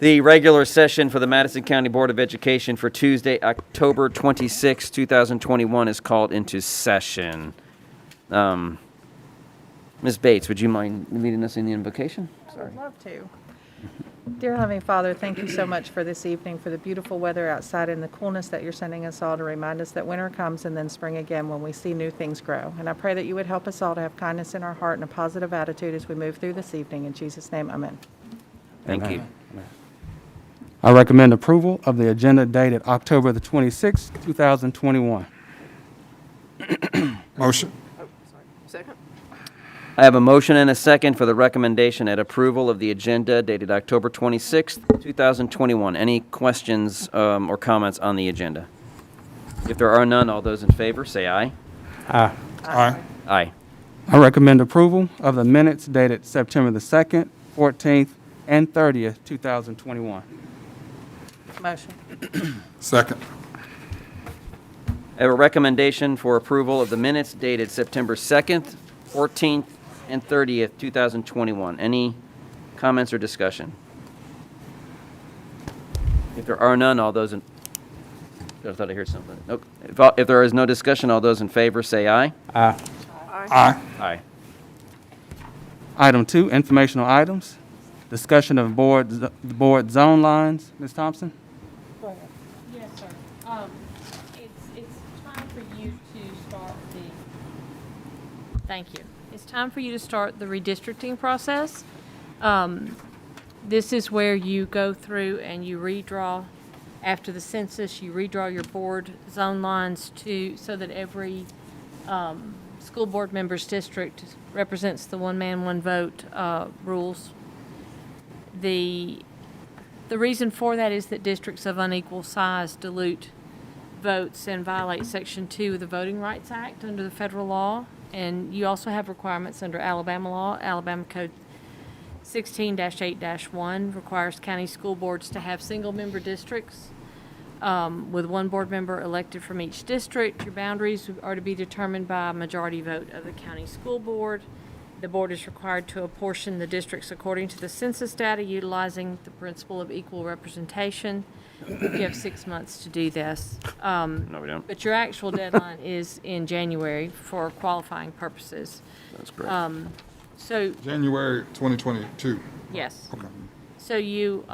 The regular session for the Madison County Board of Education for Tuesday, October 26, 2021 is called into session. Ms. Bates, would you mind leading us in the invocation? I would love to. Dear Heavenly Father, thank you so much for this evening, for the beautiful weather outside and the coolness that you're sending us all to remind us that winter comes and then spring again when we see new things grow. And I pray that you would help us all to have kindness in our heart and a positive attitude as we move through this evening. In Jesus' name, amen. Thank you. I recommend approval of the agenda dated October the 26th, 2021. Motion. Second. I have a motion and a second for the recommendation at approval of the agenda dated October 26, 2021. Any questions or comments on the agenda? If there are none, all those in favor say aye. Aye. Aye. Aye. I recommend approval of the minutes dated September the 2nd, 14th, and 30th, 2021. Motion. Second. I have a recommendation for approval of the minutes dated September 2nd, 14th, and 30th, 2021. Any comments or discussion? If there are none, all those in... I thought I heard something. Nope. If there is no discussion, all those in favor say aye. Aye. Aye. Aye. Item 2, informational items. Discussion of board zone lines. Ms. Thompson? Yes, sir. It's time for you to start thank you. It's time for you to start the redistricting process. This is where you go through and you redraw, after the census, you redraw your board zone lines so that every school board member's district represents the one man, one vote rules. The reason for that is that districts of unequal size dilute votes and violate Section 2 of the Voting Rights Act under the federal law. And you also have requirements under Alabama law. Alabama Code 16-8-1 requires county school boards to have single-member districts with one board member elected from each district. Your boundaries are to be determined by a majority vote of the county school board. The board is required to apportion the districts according to the census data, utilizing the principle of equal representation. You have 6 months to do this. No, we don't. But your actual deadline is in January for qualifying purposes. That's great. So, January 2022. yes. Okay. So you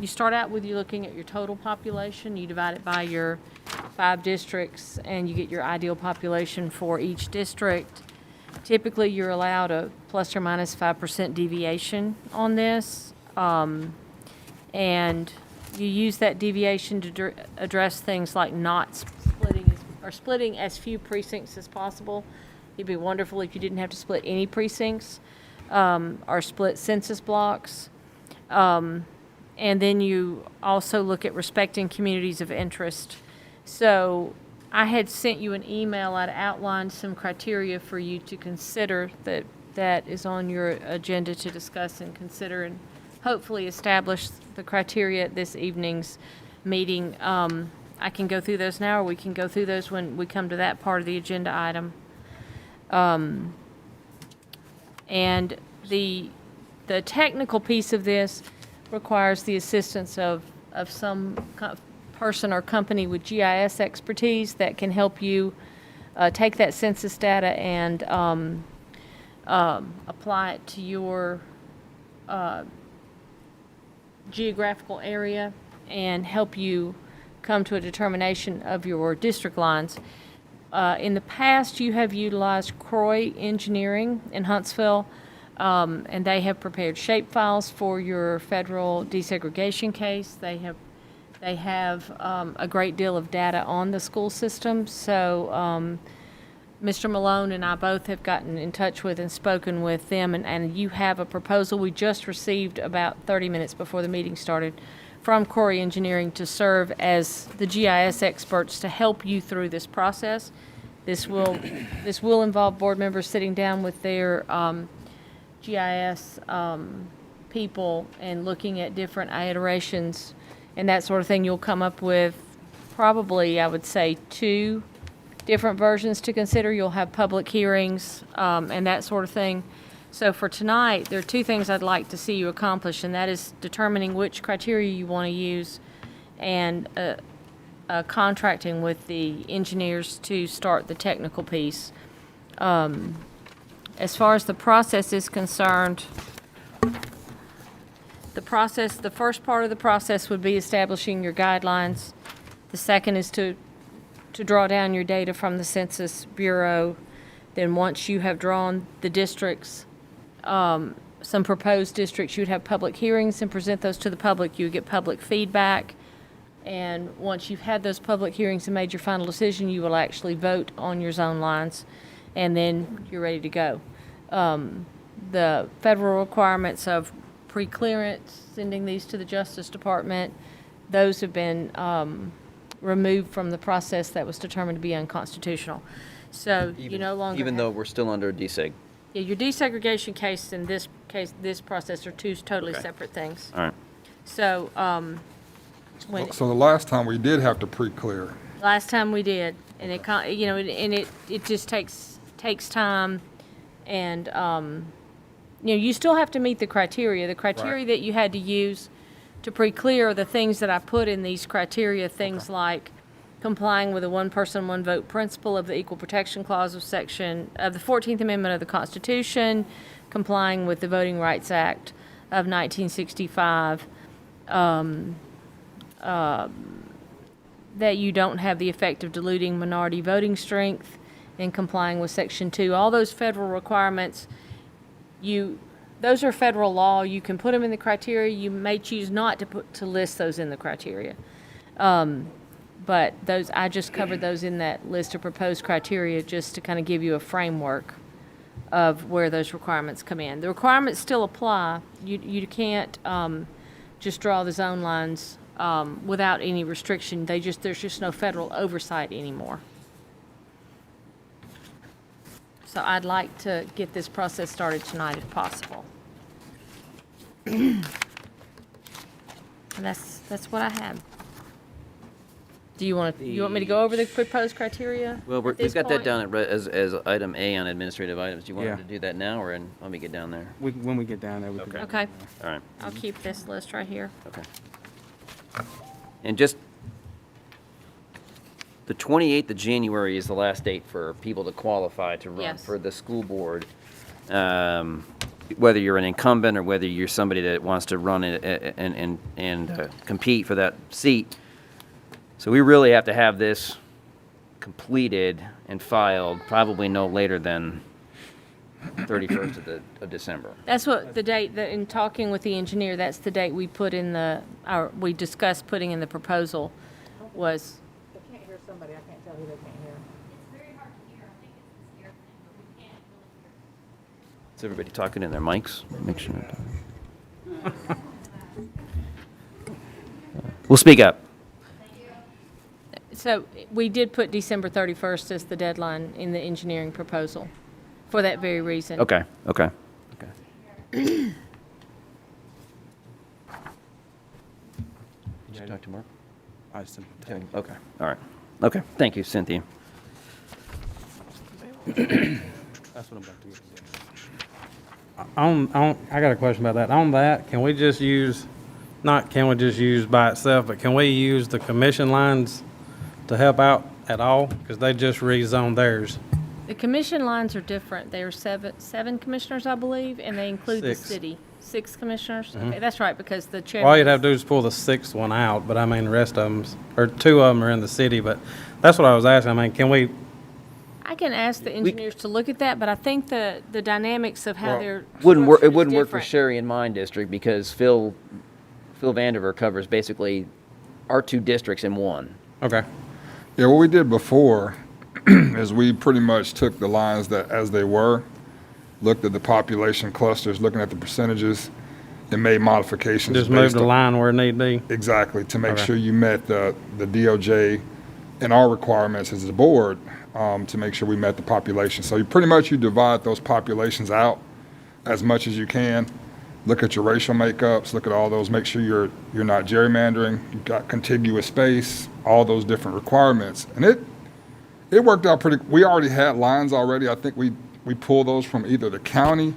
start out with you looking at your total population, you divide it by your 5 districts, and you get your ideal population for each district. Typically, you're allowed a plus or minus 5% deviation on this, and you use that deviation to address things like not splitting as few precincts as possible. It'd be wonderful if you didn't have to split any precincts or split census blocks. And then you also look at respecting communities of interest. So I had sent you an email. I'd outlined some criteria for you to consider that is on your agenda to discuss and consider and hopefully establish the criteria at this evening's meeting. I can go through those now, or we can go through those when we come to that part of the agenda item. And the technical piece of this requires the assistance of some person or company with GIS expertise that can help you take that census data and apply it to your geographical area and help you come to a determination of your district lines. In the past, you have utilized Croy Engineering in Huntsville, and they have prepared shape files for your federal desegregation case. They have a great deal of data on the school system. So Mr. Malone and I both have gotten in touch with and spoken with them, and you have a proposal we just received about 30 minutes before the meeting started from Corey Engineering to serve as the GIS experts to help you through this process. This will involve board members sitting down with their GIS people and looking at different iterations and that sort of thing. You'll come up with probably, I would say, 2 different versions to consider. You'll have public hearings and that sort of thing. So for tonight, there are two things I'd like to see you accomplish, and that is determining which criteria you want to use and contracting with the engineers to start the technical piece. As far as the process is concerned, the first part of the process would be establishing your guidelines. The second is to draw down your data from the Census Bureau. Then once you have drawn the districts, some proposed districts, you would have public hearings and present those to the public. You would get public feedback. And once you've had those public hearings and made your final decision, you will actually vote on your zone lines, and then you're ready to go. The federal requirements of pre-clearance, sending these to the Justice Department, those have been removed from the process that was determined to be unconstitutional. So you no longer Even have- though we're still under deseg. Yeah, your desegregation case and this case, this process are two totally Okay. separate things. All right. So, So the last time we did have to pre-clear. last time we did, and it just takes time, and, you still have to meet the criteria. The criteria that you had to use to pre-clear are the things that I put in these criteria, things like complying with the one-person, one-vote principle of the Equal Protection Clause of the 14th Amendment of the Constitution, complying with the Voting Rights Act of 1965, that you don't have the effect of diluting minority voting strength, and complying with Section 2. All those federal requirements, those are federal law. You can put them in the criteria. You may choose not to list those in the criteria. But I just covered those in that list of proposed criteria just to kind of give you a framework of where those requirements come in. The requirements still apply. You can't just draw the zone lines without any restriction. There's just no federal oversight anymore. So I'd like to get this process started tonight if possible. And that's what I have. Do you want me to go over the proposed criteria? Well, at we've this got that point? down as item A on administrative items. Do you want Yeah. to do that now, or when we get down there? When we get down there, we can. Okay, All right. I'll keep this list right here. Okay. And just, the 28th of January is the last date for people to qualify to run Yes. for the school board. Whether you're an incumbent or whether you're somebody that wants to run and compete for that seat. So we really have to have this completed and filed probably no later than 31st of December. That's what the date, that in talking with the engineer, that's the date we put in we discussed putting in the proposal was, They can't hear somebody, I can't tell who they can't hear. Is everybody talking in their mics? Make sure. We'll speak up. so we did put December 31st as the deadline in the engineering proposal for that very reason. Okay. Did you talk to Mark? I just- Okay, all right. Okay, thank you, Cynthia. That's what I'm about to get. I got a question about that. On that, can we just use by itself, but can we use the commission lines to help out at all? Because they just rezoned theirs. The commission lines are different. There are seven commissioners, I believe, and they include the 6. city. 6 commissioners? Okay, that's right, because the All chairman. you'd have to do is pull the 6th one out, but I mean, the rest of them, or 2 of them are in the city, but that's what I was asking. I mean, can we, I can ask the engineers to look at that, but I think the dynamics of how Well, they're. It structured is wouldn't work for different. Sherry in mine district because Phil Vandiver covers basically our 2 districts in one. okay. Yeah, what we did before is we pretty much took the lines that as they were, looked at the population clusters, looking at the percentages, and made modifications. Just move based the on- line where it need be. Exactly, to make Okay. sure you met the DOJ and our requirements as a board, to make sure we met the population. So you pretty much, you divide those populations out as much as you can. Look at your racial makeups, look at all those, make sure you're not gerrymandering, you've got contiguous space, all those different requirements. And it worked out we already had lines already. I think we pulled those from either the county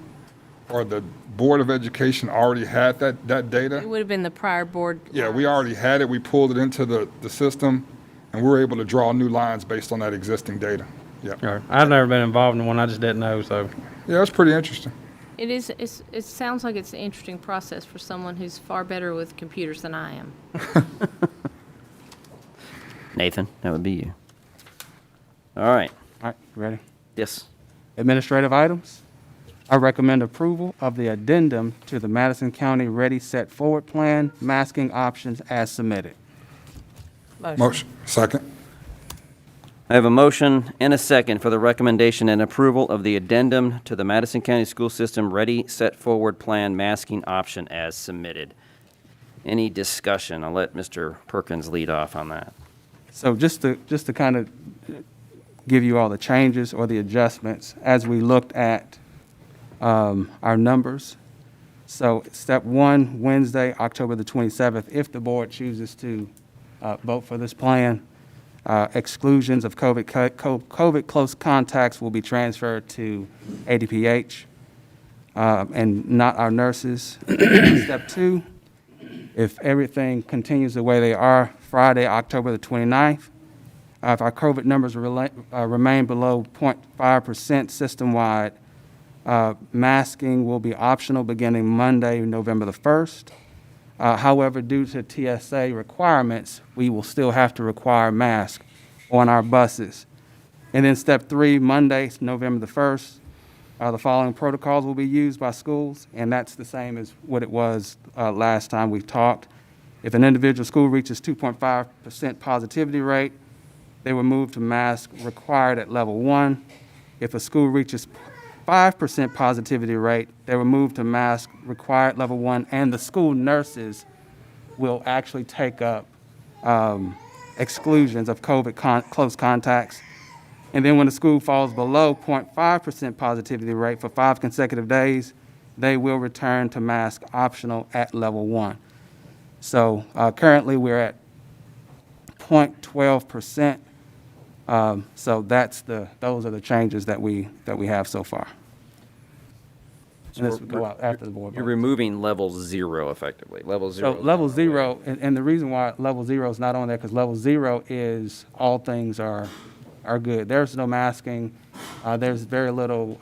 or the Board of Education already had that data. It would have been the prior board. Yeah, we lines. already had it. We pulled it into the system, and we were able to draw new lines based on that existing data. Yeah. All right. I've never been involved in one, I just didn't know, so. Yeah, it's pretty interesting. It sounds like it's an interesting process for someone who's far better with computers than I am. Nathan, that would be you. All right. All right, ready? Yes. Administrative items. I recommend approval of the addendum to the Madison County Ready Set Forward Plan masking options as submitted. Motion. Second. I have a motion and a second for the recommendation and approval of the addendum to the Madison County School System Ready Set Forward Plan masking option as submitted. Any discussion? I'll let Mr. Perkins lead off on that. So just to kind of give you all the changes or the adjustments as we looked at our numbers. So step one, Wednesday, October the 27th, if the board chooses to vote for this plan, exclusions of COVID close contacts will be transferred to ADPH and not our nurses. Step two, if everything continues the way they are, Friday, October the 29th, if our COVID numbers remain below 0.5% system-wide, masking will be optional beginning Monday, November the 1st. However, due to TSA requirements, we will still have to require masks on our buses. And then step three, Monday, November the 1st, the following protocols will be used by schools, and that's the same as what it was last time we talked. If an individual school reaches 2.5% positivity rate, they will move to mask required at level 1. If a school reaches 5% positivity rate, they will move to mask required level 1, and the school nurses will actually take up exclusions of COVID close contacts. And then when the school falls below 0.5% positivity rate for 5 consecutive days, they will return to mask optional at level 1. So currently we're at 0.12%. So those are the changes that we have so far. And this will go out after the board You're vote. removing level 0 effectively. Level 0. So level 0, and the reason why level 0 is not on there, because level 0 is all things are good. There's no masking. There's very little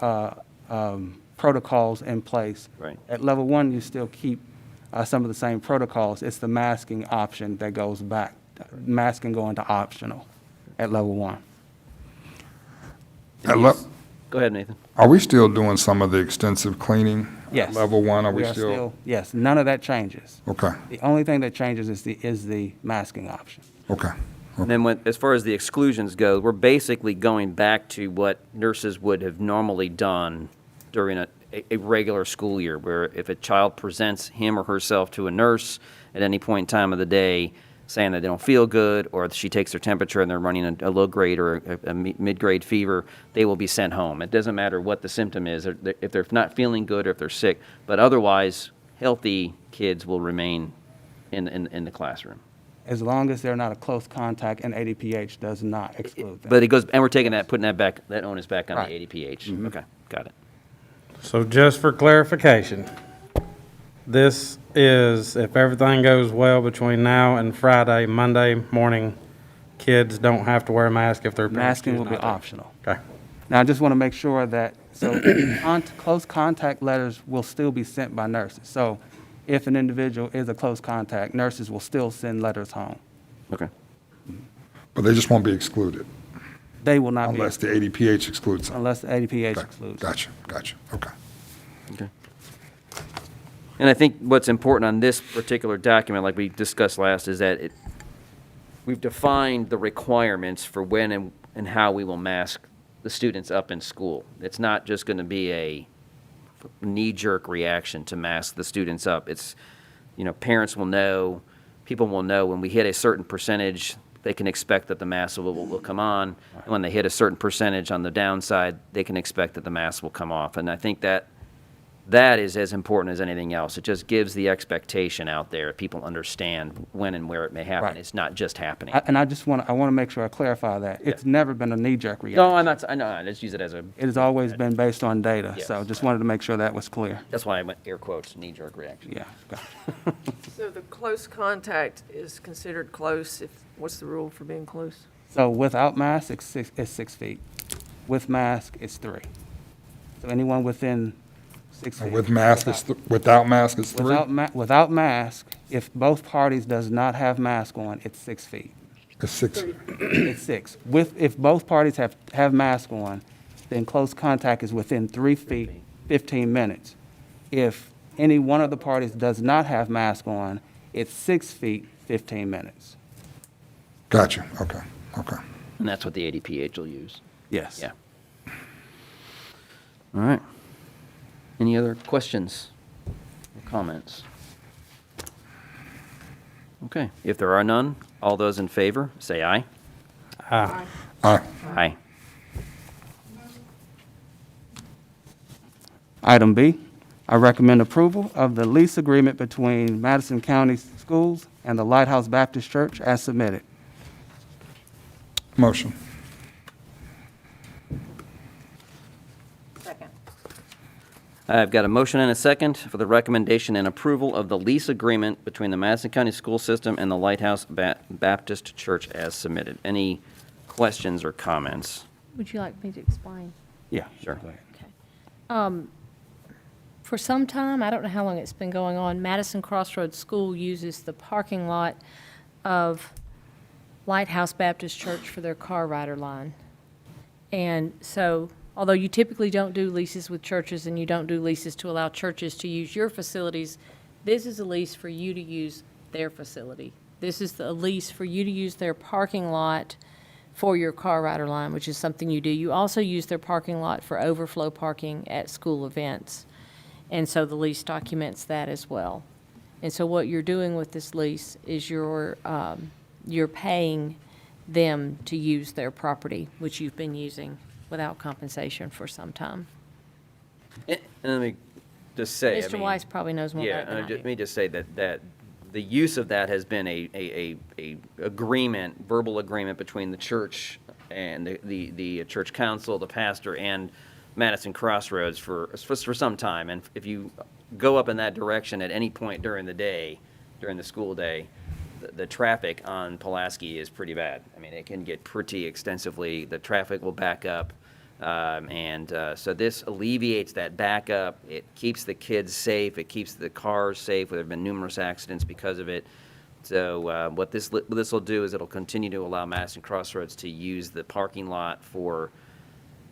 protocols in place. Right. At level 1, you still keep some of the same protocols. It's the masking option that goes back, masking going to optional at level 1. Go ahead, Nathan. Are we still doing some of the extensive cleaning? Yes. At level 1, are we are still? Yes, none of that changes. Okay, The only thing that changes is the masking option. okay. And then as far as the exclusions go, we're basically going back to what nurses would have normally done during a regular school year, where if a child presents him or herself to a nurse at any point in time of the day saying that they don't feel good, or she takes their temperature and they're running a low grade or a mid-grade fever, they will be sent home. It doesn't matter what the symptom is, or if they're not feeling good or if they're sick, but otherwise, healthy kids will remain in the classroom. As long as they're not a close contact, and ADPH does not exclude them. But it goes, and we're taking that, putting that onus back on the Right. ADPH. Okay, got it. So just for clarification, this is if everything goes well between now and Friday, Monday morning, kids don't have to wear a mask if they're Masking will be optional. Okay. Now, I just want to make sure that, close contact letters will still be sent by nurses. So if an individual is a close contact, nurses will still send letters home. Okay. But they just won't be excluded They will not be, unless the ADPH excludes them. unless the ADPH Okay, excludes. Gotcha, okay. Okay. And I think what's important on this particular document, like we discussed last, is that we've defined the requirements for when and how we will mask the students up in school. It's not just going to be a knee-jerk reaction to mask the students up. It's, parents will know, people will know when we hit a certain percentage, they can expect that the mask will come on. And when they hit a certain percentage on the downside, they can expect that the mask will come off. And I think that that is as important as anything else. It just gives the expectation out there. People understand when and where it may happen. Right. It's not just happening. And I want to make sure I clarify that. It's never been a knee-jerk reaction. No, I'm not, I know, I just use it as a, It has always been based on data, so Yes. just wanted to make sure that was clear. that's why I went air quotes, knee-jerk reaction. Yeah. Gotcha. So the close contact is considered close what's the rule for being close? So without mask, it's 6 feet. With mask, it's 3. So anyone within 6 feet. With mask, without mask, it's 3? Without mask, if both parties does not have mask on, it's 6 feet. It's 6. It's 6. If both parties have mask on, then close contact is within 3 feet, 15 minutes. If any one of the parties does not have mask on, it's 6 feet, 15 minutes. Gotcha, okay, okay. And that's what the ADPH will use. Yes. Yeah. All right. Any other questions or comments? Okay, if there are none, all those in favor, say aye. Aye. Aye. Aye. Item B, I recommend approval of the lease agreement between Madison County Schools and the Lighthouse Baptist Church as submitted. Motion. Second. I've got a motion and a second for the recommendation and approval of the lease agreement between the Madison County School System and the Lighthouse Baptist Church as submitted. Any questions or comments? Would you like me to explain? Yeah. Sure. Go ahead. Okay. For some time, I don't know how long it's been going on, Madison Crossroads School uses the parking lot of Lighthouse Baptist Church for their car rider line. And so, although you typically don't do leases with churches and you don't do leases to allow churches to use your facilities, this is a lease for you to use their facility. This is a lease for you to use their parking lot for your car rider line, which is something you do. You also use their parking lot for overflow parking at school events. And so the lease documents that as well. And so what you're doing with this lease is you're paying them to use their property, which you've been using without compensation for some time. And let me just say, I Mr. mean, Weiss probably knows more yeah, about it than I let do. me just say that the use of that has been a agreement, verbal agreement between the church and the church council, the pastor, and Madison Crossroads for some time. And if you go up in that direction at any point during the day, during the school day, the traffic on Pulaski is pretty bad. I mean, it can get pretty extensively, the traffic will back up. So this alleviates that backup. It keeps the kids safe. It keeps the cars safe. There have been numerous accidents because of it. So what this will do is it'll continue to allow Madison Crossroads to use the parking lot for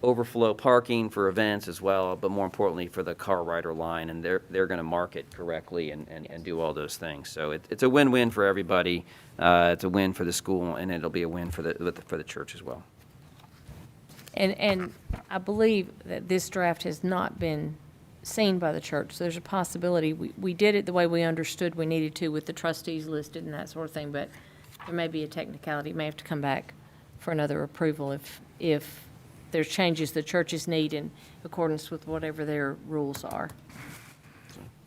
overflow parking for events as well, but more importantly for the car rider line, and they're going to market correctly and do all those things. So it's a win-win for everybody. It's a win for the school, and it'll be a win for the church as well. And I believe that this draft has not been seen by the church. So there's a possibility, we did it the way we understood we needed to with the trustees listed and that sort of thing, but there may be a technicality. It may have to come back for another approval if there's changes the churches need in accordance with whatever their rules are.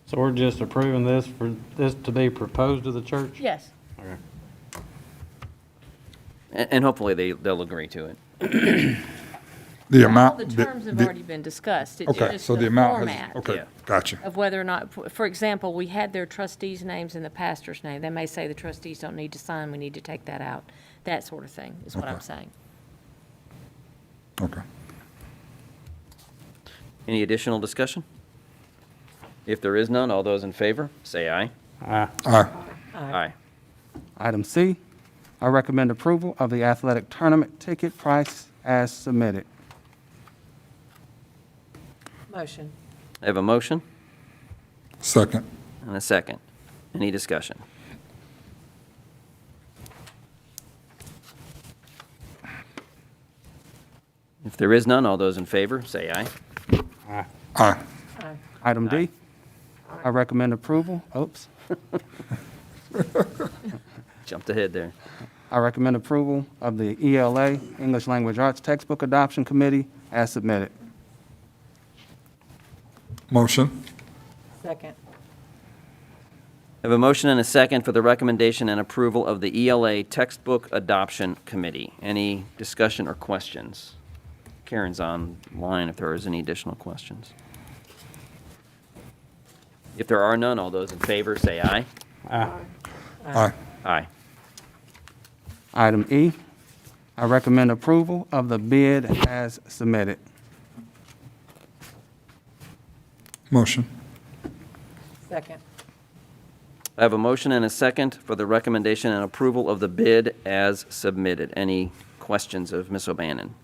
So we're just approving this for this to be proposed to the church? Yes. Okay. And hopefully they'll agree to it. The All amount. the terms have already been discussed. It's Okay, just so the amount format has, okay, Yeah. gotcha. of whether or not, for example, we had their trustees' names and the pastor's name. They may say the trustees don't need to sign, we need to take that out. That sort of thing is what I'm Okay. saying. Okay. Any additional discussion? If there is none, all those in favor, say aye. Aye. Aye. Aye. Item C, I recommend approval of the athletic tournament ticket price as submitted. Motion. I have a motion Second. and a second. Any discussion? If there is none, all those in favor, say aye. Aye. Aye. Item D, I recommend approval, Jumped ahead there. I recommend approval of the ELA, English Language Arts Textbook Adoption Committee as submitted. Motion. Second. I have a motion and a second for the recommendation and approval of the ELA Textbook Adoption Committee. Any discussion or questions? Karen's online if there is any additional questions. If there are none, all those in favor say aye. Aye. Aye. Item E, I recommend approval of the bid as submitted. Motion. Second. I have a motion and a second for the recommendation and approval of the bid as submitted. Any questions of Ms. O'Bannon?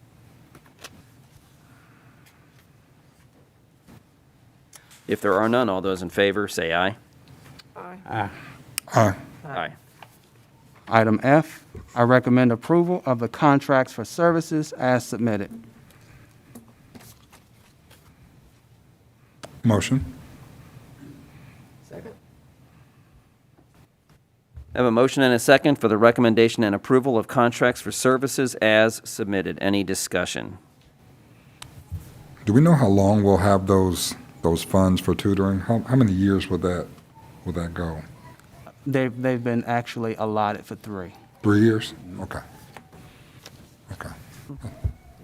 If there are none, all those in favor say aye. Aye. Aye. Aye. Item F, I recommend approval of the contracts for services as submitted. Motion. Second. I have a motion and a second for the recommendation and approval of contracts for services as submitted. Any discussion? Do we know how long we'll have those funds for tutoring? How many years will that go? They've been actually allotted for 3. 3 years? Okay. Okay.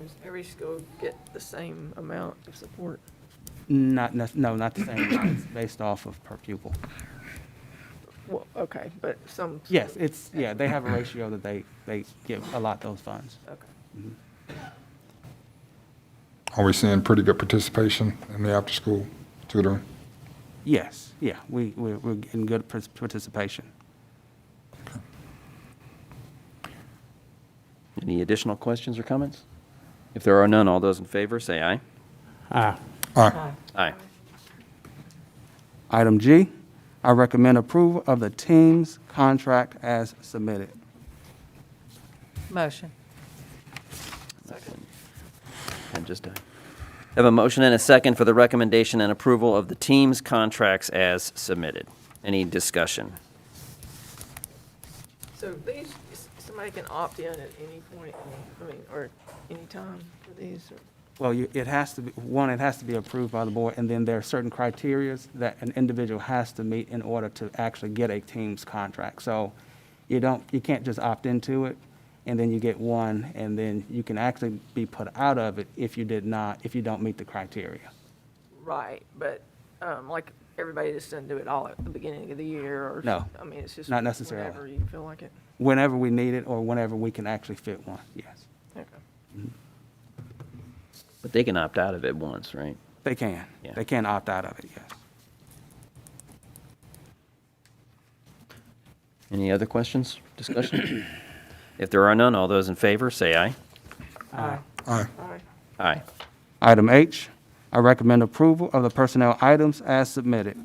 Does every school get the same amount of support? No, not the same amount. It's based off of per pupil. Well, okay, but some. Yes, they have a ratio that they allot those funds. Okay. Are we seeing pretty good participation in the after-school tutoring? Yes, yeah, we're getting good participation. Any additional questions or comments? If there are none, all those in favor say aye. Aye. Aye. Aye. Item G, I recommend approval of the team's contract as submitted. Motion. And just I have a motion and a second for the recommendation and approval of the team's contracts as submitted. Any discussion? So these, somebody can opt in at any point, I mean, or any time for these? Or- Well, it has to be approved by the board, and then there are certain criterias that an individual has to meet in order to actually get a team's contract. So you can't just opt into it, and then you get one, and then you can actually be put out of it if you don't meet the criteria. Right, but like everybody just doesn't do it all at the beginning of the year or? No, I mean, it's just. not necessarily. Whenever you feel like it. Whenever we need it, or whenever we can actually fit one, yes. Okay. But they can opt out of it once, right? They can. Yeah. They can opt out of it, yes. Any other questions, discussion? If there are none, all those in favor say aye. Aye. Aye. Aye. Aye. Item H, I recommend approval of the personnel items as submitted.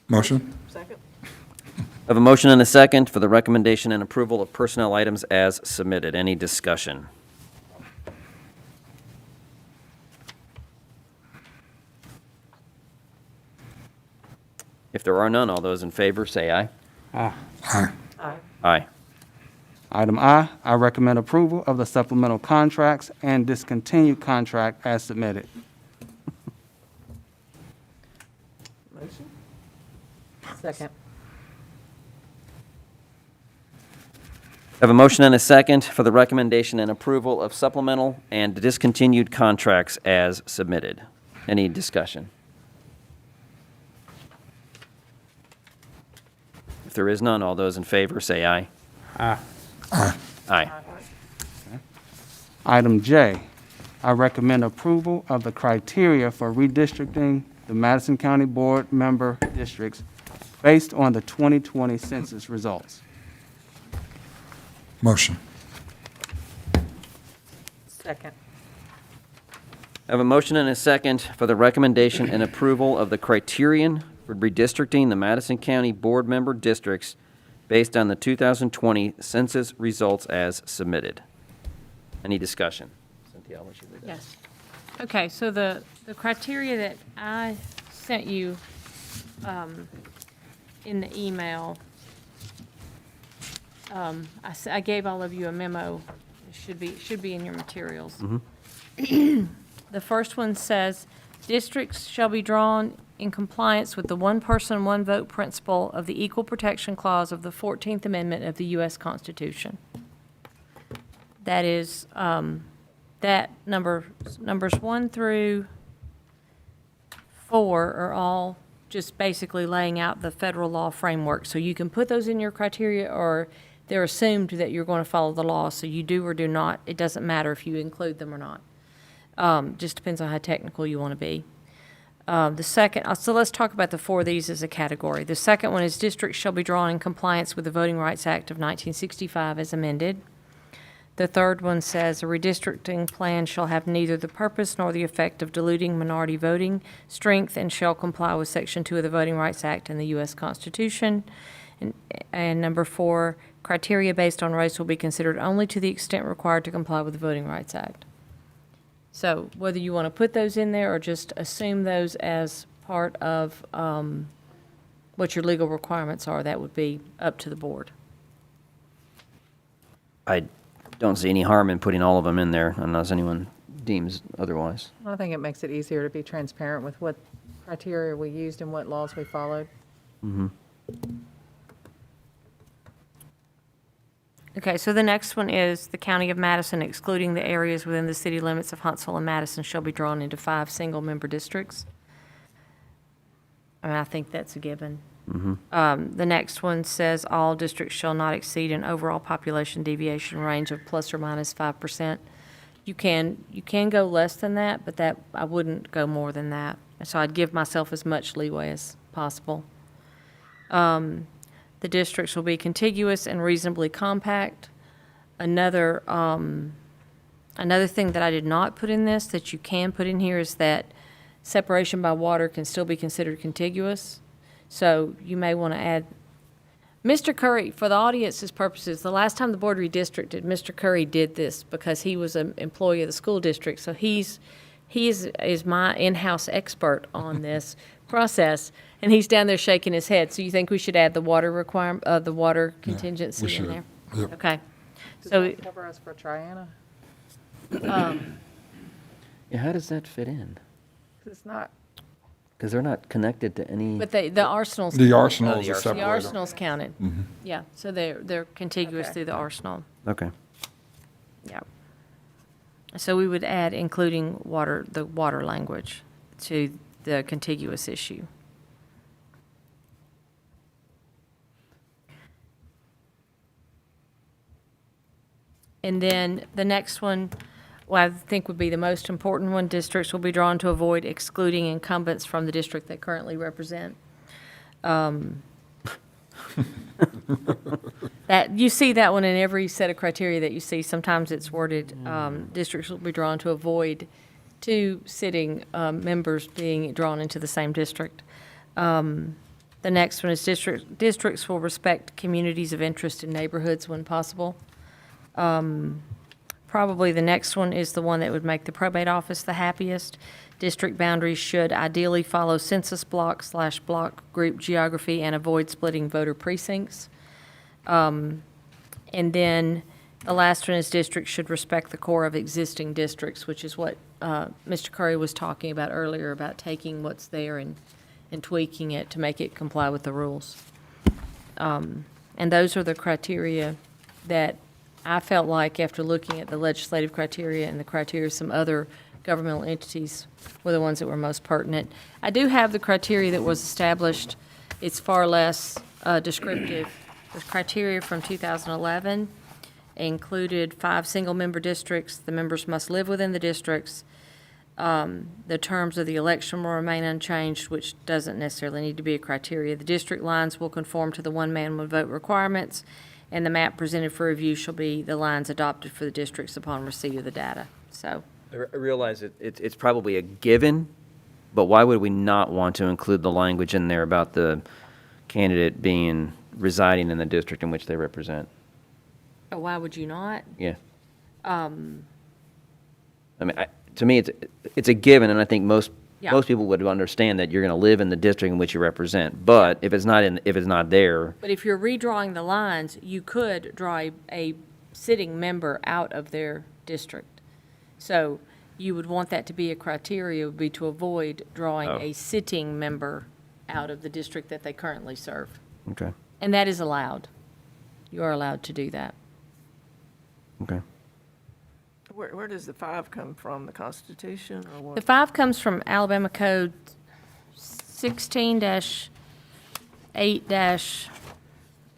Motion. Second. I have a motion and a second for the recommendation and approval of personnel items as submitted. Any discussion? If there are none, all those in favor say aye. Aye. Aye. Aye. Item I recommend approval of the supplemental contracts and discontinued contract as submitted. Motion. Second. I have a motion and a second for the recommendation and approval of supplemental and discontinued contracts as submitted. Any discussion? If there is none, all those in favor say aye. Aye. Aye. Aye. Item J, I recommend approval of the criteria for redistricting the Madison County Board member districts based on the 2020 census results. Motion. Second. I have a motion and a second for the recommendation and approval of the criterion for redistricting the Madison County Board member districts based on the 2020 census results as submitted. Any discussion? Cynthia, I'll let you read that. Yes. Okay, so the criteria that I sent you in the email, I gave all of you a memo. It should be in your materials. The first one says Districts shall be drawn in compliance with the one person, one vote principle of the Equal Protection Clause of the 14th Amendment of the U.S. Constitution. That is, numbers 1 through 4 are all just basically laying out the federal law framework. So you can put those in your criteria, or they're assumed that you're going to follow the law, so you do or do not. It doesn't matter if you include them or not. Just depends on how technical you want to be. The second, so let's talk about the 4 of these as a category. The second one is districts shall be drawn in compliance with the Voting Rights Act of 1965 as amended. The third one says a redistricting plan shall have neither the purpose nor the effect of diluting minority voting strength and shall comply with Section 2 of the Voting Rights Act and the U.S. Constitution. And number 4, criteria based on race will be considered only to the extent required to comply with the Voting Rights Act. So whether you want to put those in there or just assume those as part of what your legal requirements are, that would be up to the board. I don't see any harm in putting all of them in there unless anyone deems otherwise. I think it makes it easier to be transparent with what criteria we used and what laws we followed. Okay, so the next one is the County of Madison, excluding the areas within the city limits of Huntsville and Madison, shall be drawn into 5 single-member districts. I mean, I think that's a given. The next one says all districts shall not exceed an overall population deviation range of plus or minus 5%. You can go less than that, but that I wouldn't go more than that. So I'd give myself as much leeway as possible. The districts will be contiguous and reasonably compact. Another thing that I did not put in this that you can put in here is that separation by water can still be considered contiguous. So you may want to add, Mr. Curry, for the audience's purposes, the last time the board redistricted, Mr. Curry did this because he was an employee of the school district. So he is my in-house expert on this process, and he's down there shaking his head. So you think we should add the water requirement, the water contingency in should. there? Yep. Okay. Does So that cover us for Triana? Yeah, how does that fit in? It's not, Because they're not connected to any. but the arsenal's. The arsenal is the a arsenal. separator. The arsenal's counted. Yeah, so they're contiguous Okay. through the arsenal. Okay. Yeah. So we would add including the water language to the contiguous issue. And then the next one, well, I think would be the most important one, districts will be drawn to avoid excluding incumbents from the district they currently represent. That, you see that one in every set of criteria that you see. Sometimes it's worded, districts will be drawn to avoid 2 sitting members being drawn into the same district. The next one is districts will respect communities of interest in neighborhoods when possible. Probably the next one is the one that would make the probate office the happiest. District boundaries should ideally follow census block/block group geography and avoid splitting voter precincts. And then the last one is districts should respect the core of existing districts, which is what Mr. Curry was talking about earlier, about taking what's there and tweaking it to make it comply with the rules. And those are the criteria that I felt like, after looking at the legislative criteria and the criteria of some other governmental entities, were the ones that were most pertinent. I do have the criteria that was established. It's far less descriptive. The criteria from 2011 included 5 single-member districts. The members must live within the districts. The terms of the election will remain unchanged, which doesn't necessarily need to be a criteria. The district lines will conform to the one-man, one-vote requirements, and the map presented for review shall be the lines adopted for the districts upon receipt of the data. So, I realize it's probably a given, but why would we not want to include the language in there about the candidate residing in the district in which they represent? why would you not? Yeah. I mean, to me, it's a given, and I think most Yeah. people would understand that you're going to live in the district in which you represent. But if it's not there, But if you're redrawing the lines, you could draw a sitting member out of their district. So you would want that to be a criteria, would be to avoid drawing Oh. a sitting member out of the district that they currently serve. Okay, And that is allowed. You are allowed to do that. okay. Where does the 5 come from, the Constitution or The what? 5 comes from Alabama Code 16-8-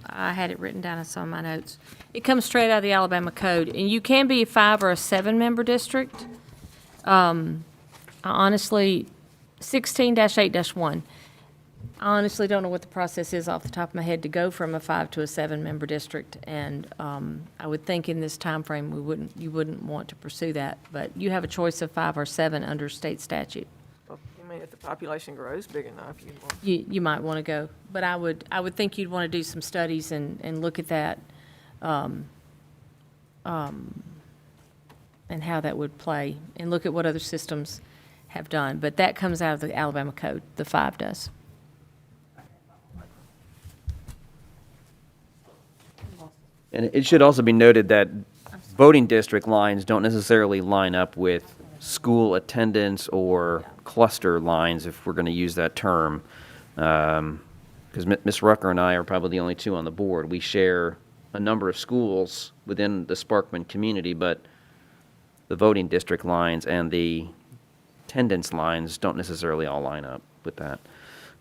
I had it written down, I saw in my notes. It comes straight out of the Alabama Code, and you can be a 5 or a 7-member district. I honestly, 16-8-1. I honestly don't know what the process is off the top of my head to go from a 5 to a 7-member district, and I would think in this time frame you wouldn't want to pursue that, but you have a choice of 5 or 7 under state statute. I mean, if the population grows big enough, you want. You might want to go, but I would think you'd want to do some studies and look at that, and how that would play, and look at what other systems have done. But that comes out of the Alabama Code, the 5 does. And it should also be noted that voting district lines don't necessarily line up with school attendance or cluster lines, if we're going to use that term. Because Ms. Rucker and I are probably the only two on the board. We share a number of schools within the Sparkman community, but the voting district lines and the attendance lines don't necessarily all line up with that.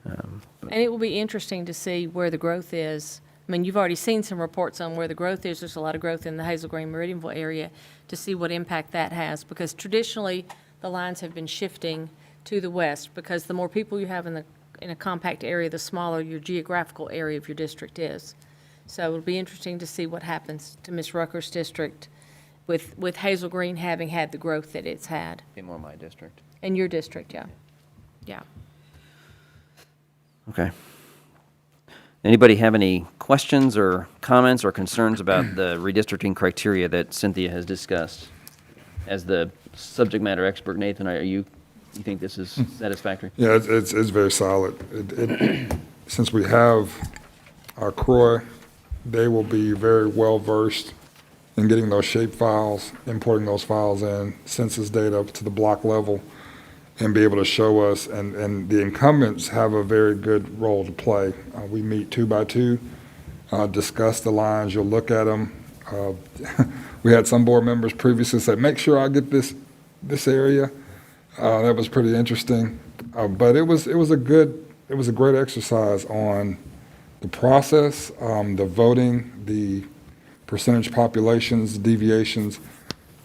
And it will be interesting to see where the growth is. I mean, you've already seen some reports on where the growth is. There's a lot of growth in the Hazel Green, Meridianville area, to see what impact that has, because traditionally, the lines have been shifting to the west, because the more people you have in a compact area, the smaller your geographical area of your district is. So it'll be interesting to see what happens to Ms. Rucker's district with Hazel Green having had the growth that it's had. Be more my district. In your district, yeah. Yeah. Okay. Anybody have any questions or comments or concerns about the redistricting criteria that Cynthia has discussed? As the subject matter expert, Nathan, you think this is satisfactory? Yeah, it's very solid. Since we have our CROI, they will be very well versed in getting those shape files, importing those files in, census data up to the block level, and be able to show us, and the incumbents have a very good role to play. We meet 2 by 2, discuss the lines, you'll look at them. We had some board members previously say, make sure I get this area. That was pretty interesting. But it was a great exercise on the process, the voting, the percentage populations, deviations.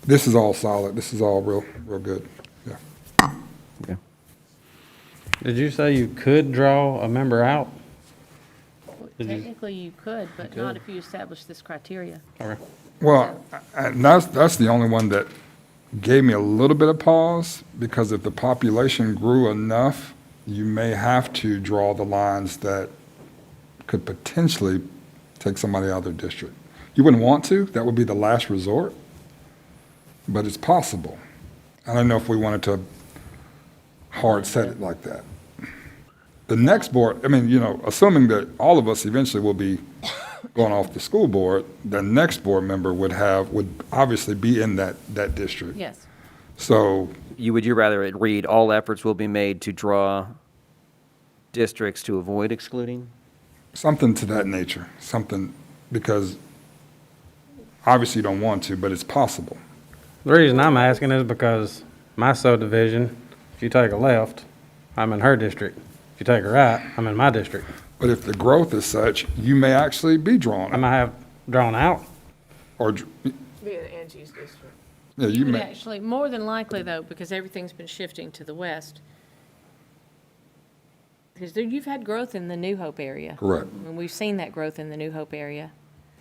This is all solid. This is all real good. Yeah. Okay. Did you say you could draw a member out? Technically, you could, but not if you establish this criteria. Okay. Well, and that's the only one that gave me a little bit of pause, because if the population grew enough, you may have to draw the lines that could potentially take somebody out of their district. You wouldn't want to, that would be the last resort, but it's possible. I don't know if we wanted to hard set it like that. The next board, I mean, assuming that all of us eventually will be going off the school board, the next board member would obviously be in that district. Yes. So, Would you rather it read, all efforts will be made to draw districts to avoid excluding? something to that nature, because obviously you don't want to, but it's possible. The reason I'm asking is because my subdivision, if you take a left, I'm in her district. If you take a right, I'm in my district. But if the growth is such, you may actually be drawn I might have drawn out. or, Be in Angie's district. yeah, You you would may. actually, more than likely though, because everything's been shifting to the west, because you've had growth in the New Hope area. Correct. And we've seen that growth in the New Hope area.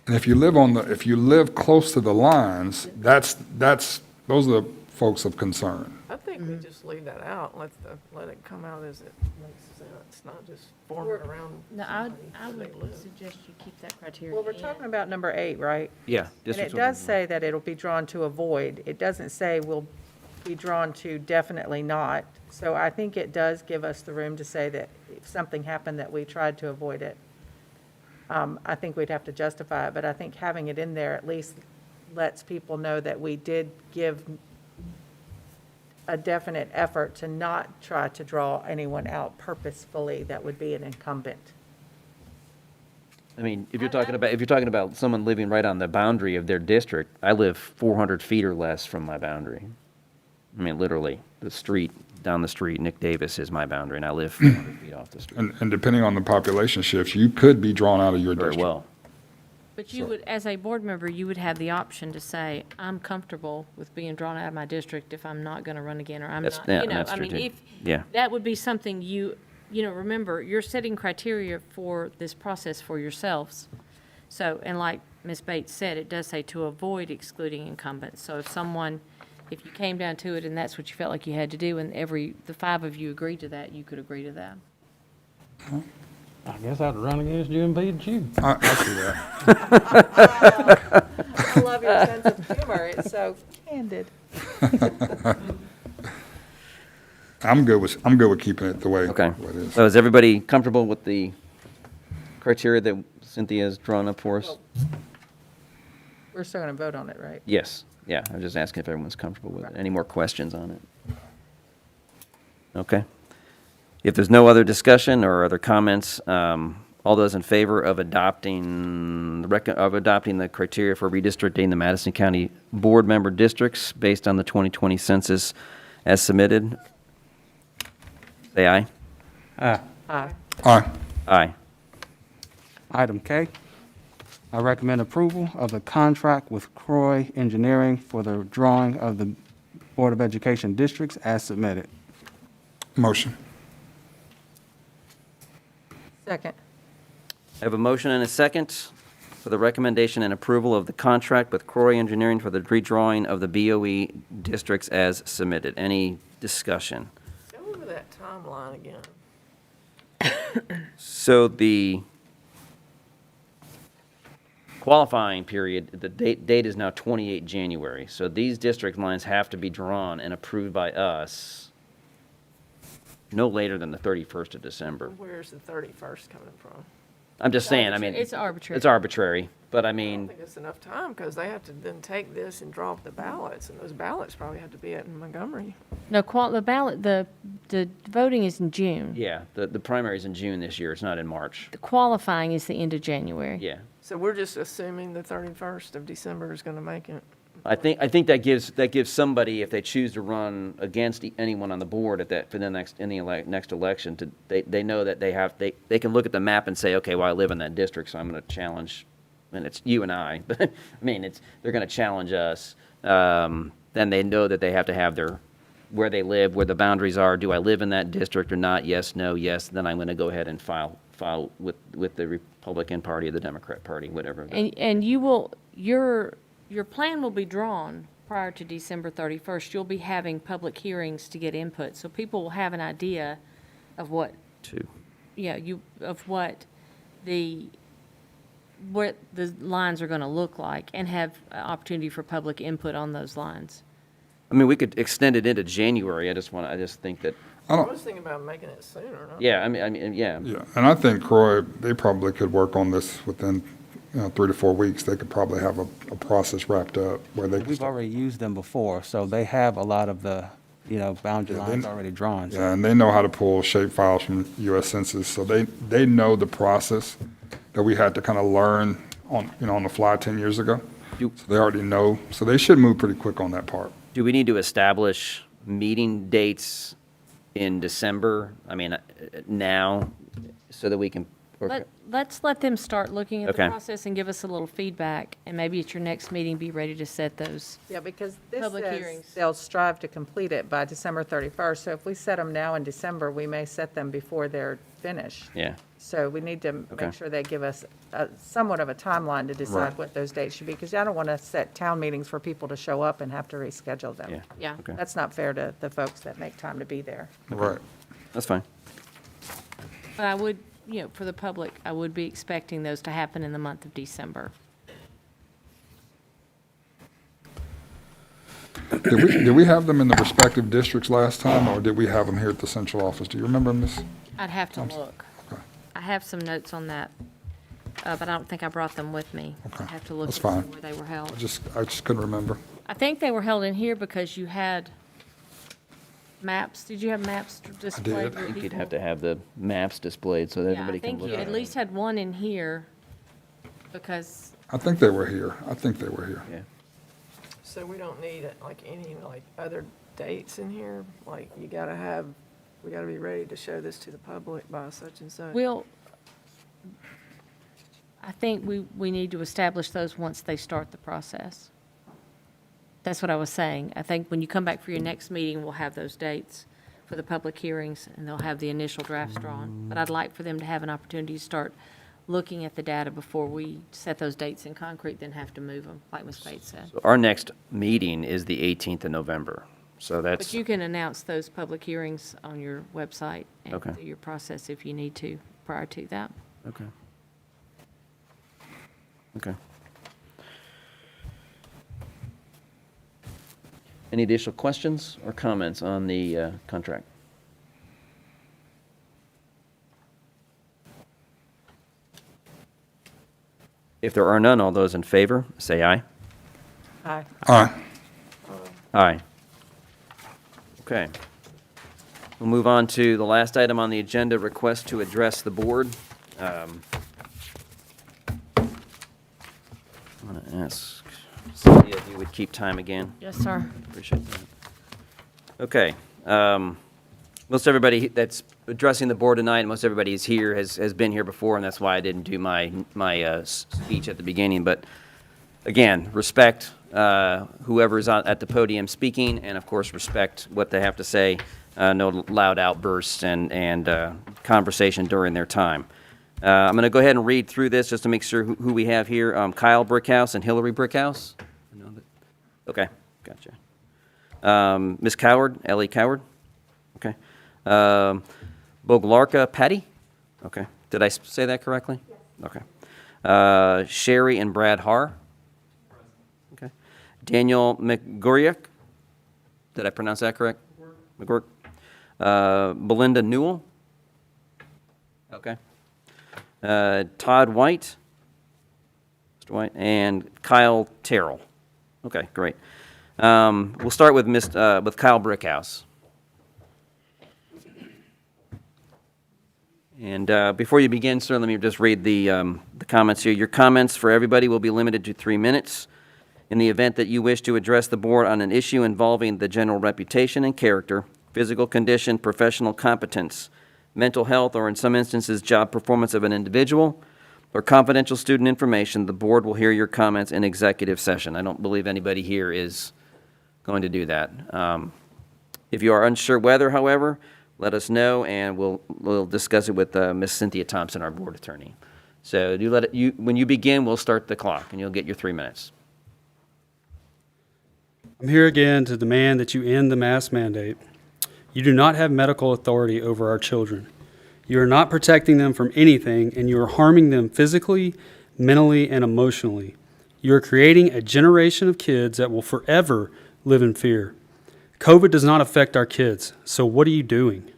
And if you live close to the lines, those are the folks of concern. I think we just leave that out, let it come out as it makes sense, not just forming around. No, I somebody would suggest you keep that criteria Well, we're in. talking about number 8, right? Yeah. And it districts will does be- say that it'll be drawn to avoid. It doesn't say will be drawn to definitely not. So I think it does give us the room to say that if something happened that we tried to avoid it, I think we'd have to justify it. But I think having it in there at least lets people know that we did give a definite effort to not try to draw anyone out purposefully that would be an incumbent. I mean, if you're talking about someone living right on the boundary of their district, I live 400 feet or less from my boundary. I mean, literally, the street, down the street, Nick Davis is my boundary, and I live 400 feet off the street. And depending on the population shifts, you could be drawn out of your Very district. well. But you would, as a board member, you would have the option to say, I'm comfortable with being drawn out of my district if I'm not going to run again, or I'm That's- not, yeah, you know, that's I true, mean, too. if, Yeah. that would be something you know, remember, you're setting criteria for this process for yourselves. So, and like Ms. Bates said, it does say to avoid excluding incumbents. So if you came down to it and that's what you felt like you had to do, and the 5 of you agreed to that, you could agree to that. I guess I'd run against you and beat you. I see that. I love your sense of humor. It's so candid. I'm good with keeping it the way Okay. it is. So is everybody comfortable with the criteria that Cynthia has drawn up for us? We're still going to vote on it, right? Yes. Yeah, I was just asking if everyone's comfortable with it. Any more questions on it? Okay. If there's no other discussion or other comments, all those in favor of adopting the criteria for redistricting the Madison County Board member districts based on the 2020 census as submitted, say aye. Aye. Aye. Aye. Item K, I recommend approval of the contract with Croy Engineering for the drawing of the Board of Education districts as submitted. Motion. Second. I have a motion and a second for the recommendation and approval of the contract with Croy Engineering for the redrawing of the BOE districts as submitted. Any discussion? Go over that timeline again. So the qualifying period, the date is now 28 January. So these district lines have to be drawn and approved by us no later than the 31st of December. Where's the 31st coming from? I'm just saying, I mean. It's arbitrary. It's arbitrary, but I I don't mean, think it's enough time, because they have to then take this and draw up the ballots, and those ballots probably have to be in Montgomery. No, the ballot, the voting is in June. yeah, the primary's in June this year. It's not in March. The qualifying is the end of January. Yeah. So we're just assuming the 31st of December is going to make it. I think that gives somebody, if they choose to run against anyone on the board for the next election, they know that they can look at the map and say, okay, well, I live in that district, so I'm going to challenge, and it's you and I, but I mean, they're going to challenge us. Then they know that they have to have where they live, where the boundaries are. Do I live in that district or not? Yes, no, yes. Then I'm going to go ahead and file with the Republican Party or the Democrat Party, whatever. And you will, your plan will be drawn prior to December 31st. You'll be having public hearings to get input, so people will have an idea of what, what the lines are going to look like, and have an opportunity for public input on those lines. I mean, we could extend it into January. I just think that, I was thinking about making it sooner. Not yeah, I mean, yeah. Yeah, and I think Croy, they probably could work on this within 3 to 4 weeks. They could probably have a process wrapped up where they can We've start. already used them before, so they have a lot of the, boundary Yeah, lines already drawn. So Yeah, and they know how to pull shape files from U.S. Census, so they know the process that we had to kind of learn on the fly 10 years ago. Do- So they already know, so they should move pretty quick on that part. Do we need to establish meeting dates in December? I mean, now, so that we can. Let's let them start looking at the Okay. process and give us a little feedback, and maybe at your next meeting, be ready to set those. Yeah, because this Public says hearings. they'll strive to complete it by December 31st. So if we set them now in December, we may set them before they're finished. Yeah. So we need to Okay. make sure they give us somewhat of a timeline to decide Right. what those dates should be, because I don't want to set town meetings for people to show up and have to reschedule them. Yeah. Yeah. Okay. That's not fair to the folks that make time to be there. Right. That's fine. But I would, for the public, I would be expecting those to happen in the month of December. Did we have them in the respective districts last time, or did we have them here at the central office? Do you remember, Miss? I'd have to look. Okay. I have some notes on that, but I don't think I brought them with me. Okay, I have to look that's and see fine. where they were held. I just couldn't remember. I think they were held in here because you had maps. Did you have maps displayed? did. for I think you'd people? have to have the maps displayed so that Yeah, I everybody can think look you at at it. least had one in here, because, I think they were here. I think they were here. Yeah. So we don't need like any like other dates in here? Like we gotta be ready to show this to the public by such and such? I think we need to establish those once they start the process. That's what I was saying. I think when you come back for your next meeting, we'll have those dates for the public hearings, and they'll have the initial drafts drawn. But I'd like for them to have an opportunity to start looking at the data before we set those dates in concrete, then have to move them, like Ms. Bates said. So our next meeting is the 18th of November. So But that's, you can announce those public hearings on your website and Okay. do your process if you need to prior to that. okay. Okay. Any additional questions or comments on the contract? If there are none, all those in favor, say aye. Aye. All right. Aye. Okay. We'll move on to the last item on the agenda, request to address the board. I'm going to ask Cynthia if you would keep time again. Yes, sir. Appreciate that. Okay. Most everybody that's addressing the board tonight, most everybody is here, has been here before, and that's why I didn't do my speech at the beginning. But again, respect whoever is at the podium speaking, and of course, respect what they have to say. No loud outbursts and conversation during their time. I'm going to go ahead and read through this just to make sure who we have here. Kyle Brickhouse and Hillary Brickhouse. Okay, gotcha. Ms. Coward, Ellie Coward. Okay. Boglarka Patty. Okay. Did I say that correctly? Yes. Okay. Sherry and Brad Har. Okay. Daniel McGuryak. Did I pronounce that correct? McGurk. Belinda Newell. Okay. Todd White. Mr. White. And Kyle Terrell. Okay, great. We'll start with with Kyle Brickhouse. And before you begin, sir, let me just read the comments here. Your comments for everybody will be limited to 3 minutes. In the event that you wish to address the board on an issue involving the general reputation and character, physical condition, professional competence, mental health, or in some instances, job performance of an individual, or confidential student information, the board will hear your comments in executive session. I don't believe anybody here is going to do that. If you are unsure whether, however, let us know, and we'll discuss it with Ms. Cynthia Thompson, our board attorney. So when you begin, we'll start the clock, and you'll get your 3 minutes. I'm here again to demand that you end the mask mandate. You do not have medical authority over our children. You are not protecting them from anything, and you are harming them physically, mentally, and emotionally. You are creating a generation of kids that will forever live in fear. COVID does not affect our kids, so what are you doing?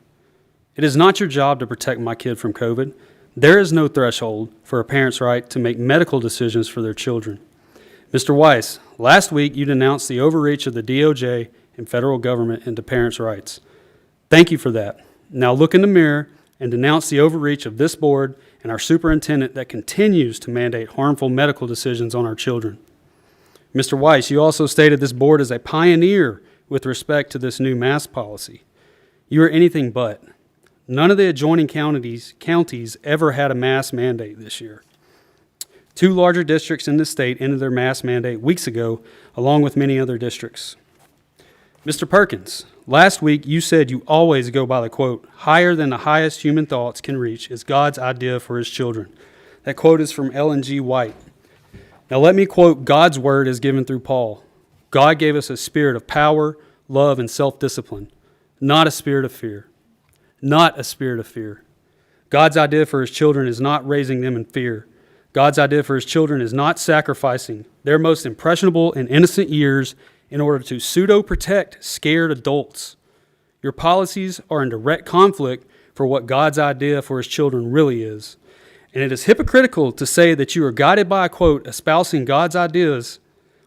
It is not your job to protect my kid from COVID. There is no threshold for a parent's right to make medical decisions for their children. Mr. Weiss, last week you denounced the overreach of the DOJ and federal government into parents' rights. Thank you for that. Now look in the mirror and denounce the overreach of this board and our superintendent that continues to mandate harmful medical decisions on our children. Mr. Weiss, you also stated this board is a pioneer with respect to this new mask policy. You are anything but. None of the adjoining counties ever had a mask mandate this year. 2 larger districts in the state ended their mask mandate weeks ago, along with many other districts. Mr. Perkins, last week you said you always go by the quote, higher than the highest human thoughts can reach is God's idea for his children. That quote is from Ellen G. White. Now let me quote God's word as given through Paul. God gave us a spirit of power, love, and self-discipline, not a spirit of fear. Not a spirit of fear. God's idea for his children is not raising them in fear. God's idea for his children is not sacrificing their most impressionable and innocent years in order to pseudo-protect scared adults. Your policies are in direct conflict for what God's idea for his children really is. And it is hypocritical to say that you are guided by a quote espousing God's ideas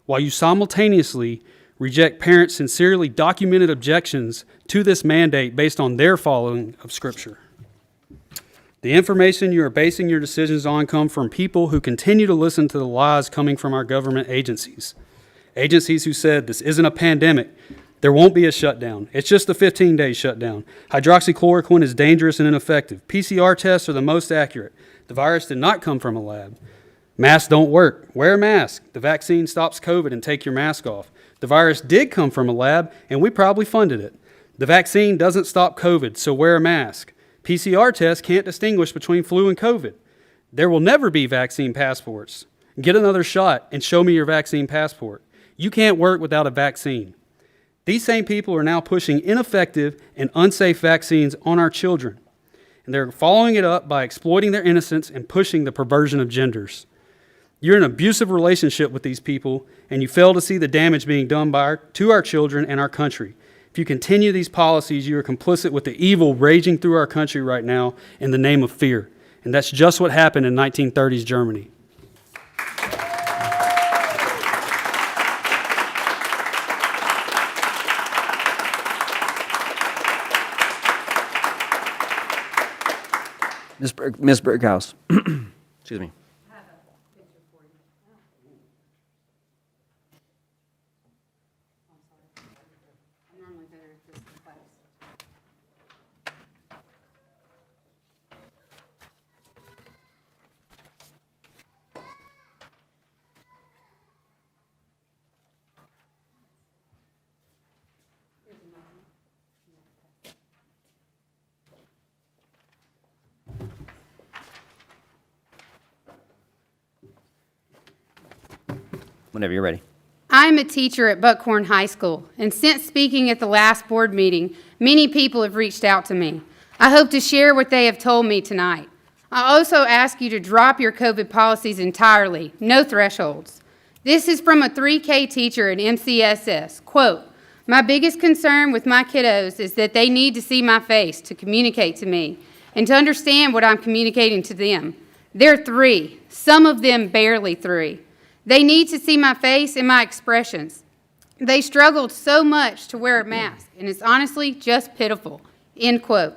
while you simultaneously reject parents' sincerely documented objections to this mandate based on their following of Scripture. The information you are basing your decisions on come from people who continue to listen to the lies coming from our government agencies. Agencies who said this isn't a pandemic, there won't be a shutdown, it's just a 15-day shutdown. Hydroxychloroquine is dangerous and ineffective. PCR tests are the most accurate. The virus did not come from a lab. Masks don't work. Wear a mask. The vaccine stops COVID and take your mask off. The virus did come from a lab, and we probably funded it. The vaccine doesn't stop COVID, so wear a mask. PCR tests can't distinguish between flu and COVID. There will never be vaccine passports. Get another shot and show me your vaccine passport. You can't work without a vaccine. These same people are now pushing ineffective and unsafe vaccines on our children. And they're following it up by exploiting their innocence and pushing the perversion of genders. You're in an abusive relationship with these people, and you fail to see the damage being done to our children and our country. If you continue these policies, you are complicit with the evil raging through our country right now in the name of fear. And that's just what happened in 1930s Germany. Ms. Berghaus. Excuse me. Whenever you're ready. I'm a teacher at Buckhorn High School, and since speaking at the last board meeting, many people have reached out to me. I hope to share what they have told me tonight. I also ask you to drop your COVID policies entirely, no thresholds. This is from a 3K teacher at MCSS. Quote, "My biggest concern with my kiddos is that they need to see my face to communicate to me and to understand what I'm communicating to them. They're 3, some of them barely 3. They need to see my face and my expressions. They struggled so much to wear a mask, and it's honestly just pitiful." End quote.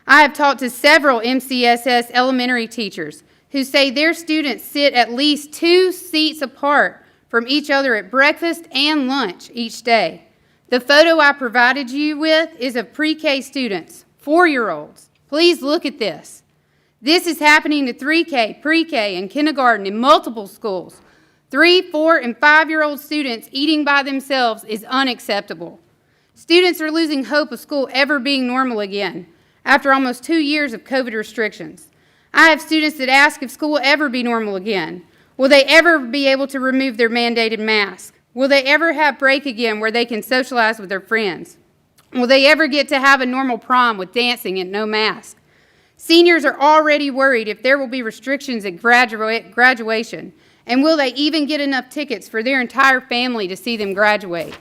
I have talked to several MCSS elementary teachers who say their students sit at least 2 seats apart from each other at breakfast and lunch each day. The photo I provided you with is of pre-K students, 4-year-olds. Please look at this. This is happening to 3K, pre-K, and kindergarten in multiple schools. 3, 4, and 5-year-old students eating by themselves is unacceptable. Students are losing hope of school ever being normal again after almost 2 years of COVID restrictions. I have students that ask if school will ever be normal again. Will they ever be able to remove their mandated mask? Will they ever have break again where they can socialize with their friends? Will they ever get to have a normal prom with dancing and no mask? Seniors are already worried if there will be restrictions at graduation. And will they even get enough tickets for their entire family to see them graduate?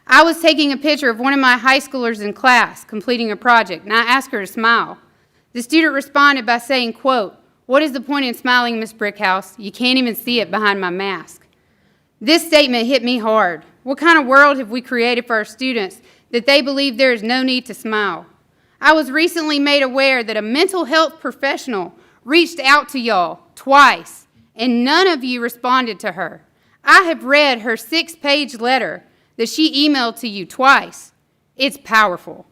I was taking a picture of one of my high schoolers in class completing a project, and I asked her to smile. The student responded by saying, quote, "What is the point in smiling, Miss Brickhouse? You can't even see it behind my mask." This statement hit me hard. What kind of world have we created for our students that they believe there is no need to smile? I was recently made aware that a mental health professional reached out to y'all twice, and none of you responded to her. I have read her 6-page letter that she emailed to you twice. It's powerful.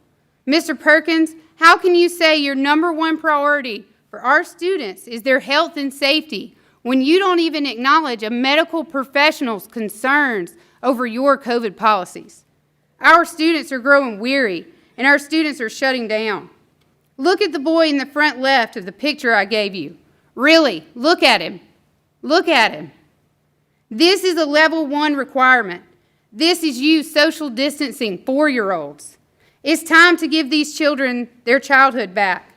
Mr. Perkins, how can you say your #1 priority for our students is their health and safety when you don't even acknowledge a medical professional's concerns over your COVID policies? Our students are growing weary, and our students are shutting down. Look at the boy in the front left of the picture I gave you. Really, look at him. Look at him. This is a level 1 requirement. This is you social distancing 4-year-olds. It's time to give these children their childhood back.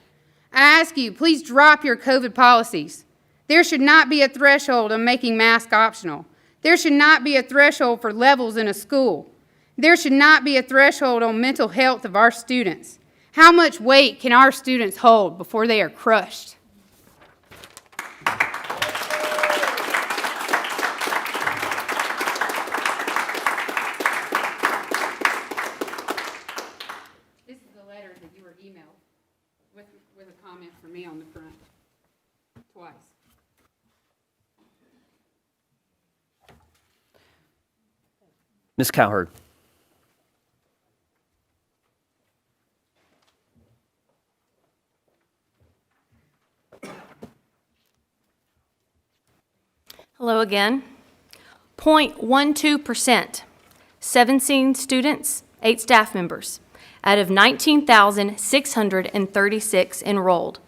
I ask you, please drop your COVID policies. There should not be a threshold on making masks optional. There should not be a threshold for levels in a school. There should not be a threshold on mental health of our students. How much weight can our students hold before they are crushed? Ms. Cowherd. Hello again. 0.12%, 17 students, 8 staff members, out of 19,636 enrolled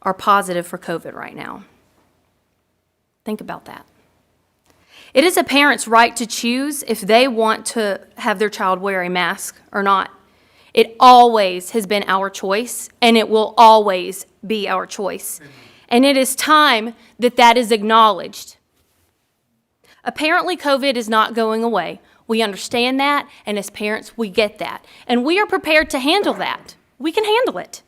are positive for COVID right now. Think about that. It is a parent's right to choose if they want to have their child wear a mask or not. It always has been our choice, and it will always be our choice. And it is time that that is acknowledged. Apparently, COVID is not going away. We understand that, and as parents, we get that. And we are prepared to handle that. We can handle it.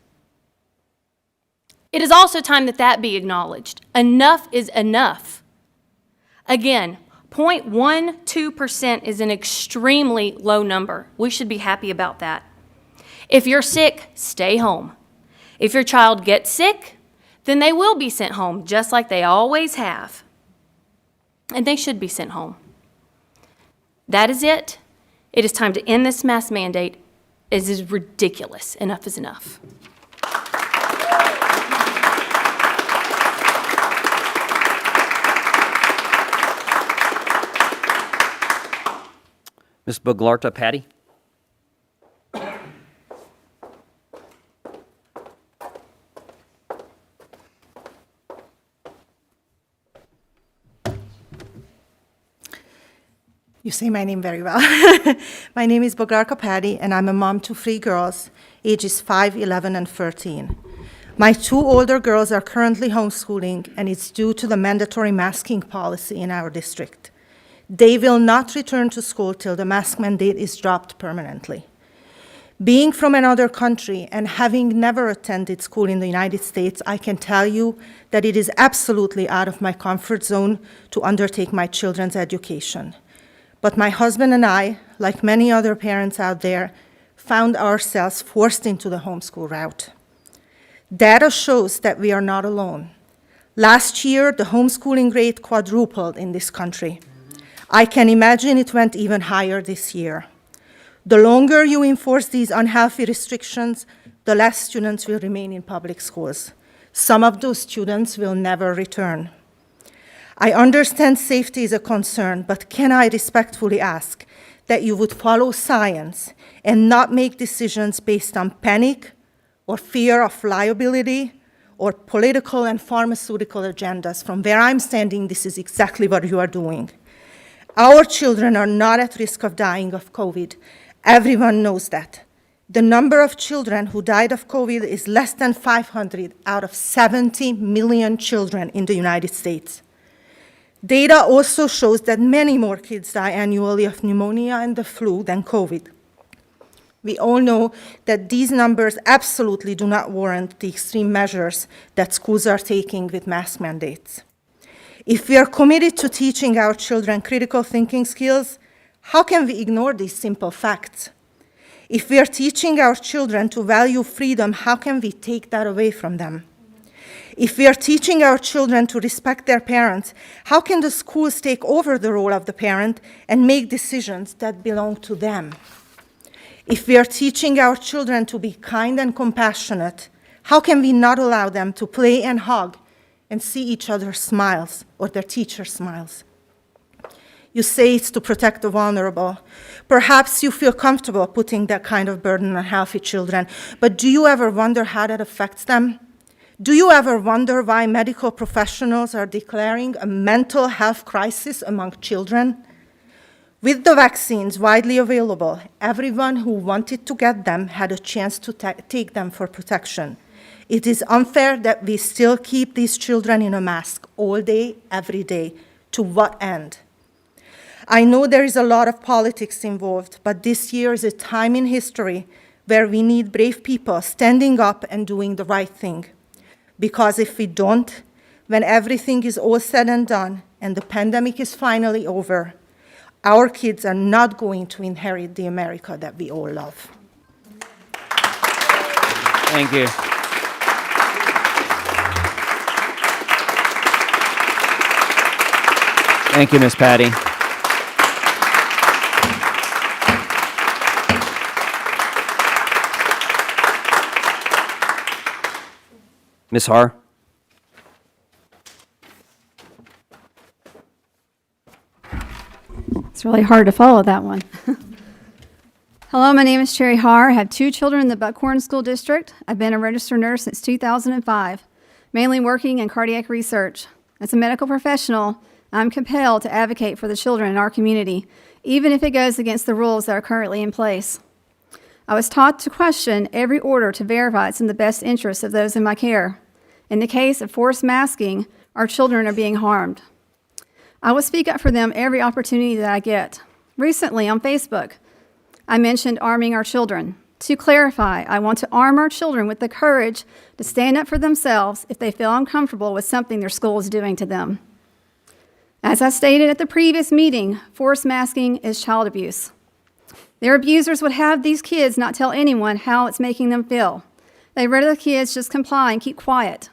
It is also time that that be acknowledged. Enough is enough. Again, 0.12% is an extremely low number. We should be happy about that. If you're sick, stay home. If your child gets sick, then they will be sent home, just like they always have. And they should be sent home. That is it. It is time to end this mask mandate. It is ridiculous. Enough is enough. Ms. Boglarta Patty. You say my name very well. My name is Boglarka Patty, and I'm a mom to 3 girls, ages 5, 11, and 13. My 2 older girls are currently homeschooling, and it's due to the mandatory masking policy in our district. They will not return to school till the mask mandate is dropped permanently. Being from another country and having never attended school in the United States, I can tell you that it is absolutely out of my comfort zone to undertake my children's education. But my husband and I, like many other parents out there, found ourselves forced into the homeschool route. Data shows that we are not alone. Last year, the homeschooling rate quadrupled in this country. I can imagine it went even higher this year. The longer you enforce these unhealthy restrictions, the less students will remain in public schools. Some of those students will never return. I understand safety is a concern, but can I respectfully ask that you would follow science and not make decisions based on panic or fear of liability or political and pharmaceutical agendas? From where I'm standing, this is exactly what you are doing. Our children are not at risk of dying of COVID. Everyone knows that. The number of children who died of COVID is less than 500 out of 70 million children in the United States. Data also shows that many more kids die annually of pneumonia and the flu than COVID. We all know that these numbers absolutely do not warrant the extreme measures that schools are taking with mask mandates. If we are committed to teaching our children critical thinking skills, how can we ignore these simple facts? If we are teaching our children to value freedom, how can we take that away from them? If we are teaching our children to respect their parents, how can the schools take over the role of the parent and make decisions that belong to them? If we are teaching our children to be kind and compassionate, how can we not allow them to play and hug and see each other's smiles or their teacher's smiles? You say it's to protect the vulnerable. Perhaps you feel comfortable putting that kind of burden on healthy children, but do you ever wonder how that affects them? Do you ever wonder why medical professionals are declaring a mental health crisis among children? With the vaccines widely available, everyone who wanted to get them had a chance to take them for protection. It is unfair that we still keep these children in a mask all day, every day. To what end? I know there is a lot of politics involved, but this year is a time in history where we need brave people standing up and doing the right thing. Because if we don't, when everything is all said and done and the pandemic is finally over, our kids are not going to inherit the America that we all love. Thank you. Thank you, Ms. Patty. Ms. Har? It's really hard to follow that one. Hello, my name is Cherry Har. I have 2 children in the Buckhorn School District. I've been a registered nurse since 2005, mainly working in cardiac research. As a medical professional, I'm compelled to advocate for the children in our community, even if it goes against the rules that are currently in place. I was taught to question every order to verify it's in the best interest of those in my care. In the case of forced masking, our children are being harmed. I will speak up for them every opportunity that I get. Recently, on Facebook, I mentioned arming our children. To clarify, I want to arm our children with the courage to stand up for themselves if they feel uncomfortable with something their school is doing to them. As I stated at the previous meeting, forced masking is child abuse. Their abusers would have these kids not tell anyone how it's making them feel. They'd rather the kids just comply and keep quiet.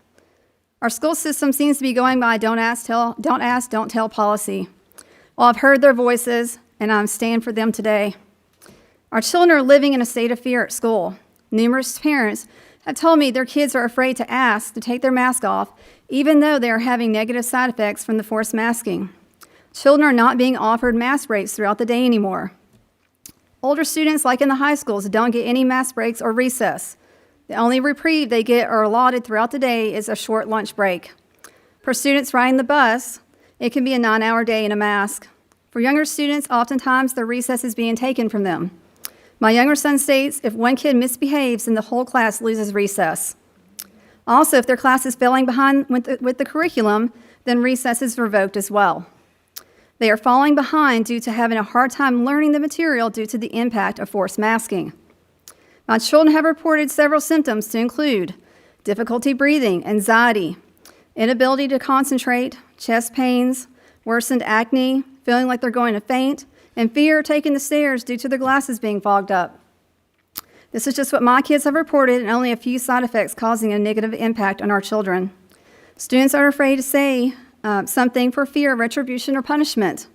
Our school system seems to be going by don't ask, don't tell policy. Well, I've heard their voices, and I'm standing for them today. Our children are living in a state of fear at school. Numerous parents have told me their kids are afraid to ask to take their mask off, even though they are having negative side effects from the forced masking. Children are not being offered mask breaks throughout the day anymore. Older students, like in the high schools, don't get any mask breaks or recess. The only reprieve they get or allotted throughout the day is a short lunch break. For students riding the bus, it can be a 9-hour day in a mask. For younger students, oftentimes their recess is being taken from them. My younger son states if one kid misbehaves, then the whole class loses recess. Also, if their class is falling behind with the curriculum, then recess is revoked as well. They are falling behind due to having a hard time learning the material due to the impact of forced masking. My children have reported several symptoms to include difficulty breathing, anxiety, inability to concentrate, chest pains, worsened acne, feeling like they're going to faint, and fear taking the stairs due to their glasses being fogged up. This is just what my kids have reported, and only a few side effects causing a negative impact on our children. Students are afraid to say something for fear of retribution or punishment.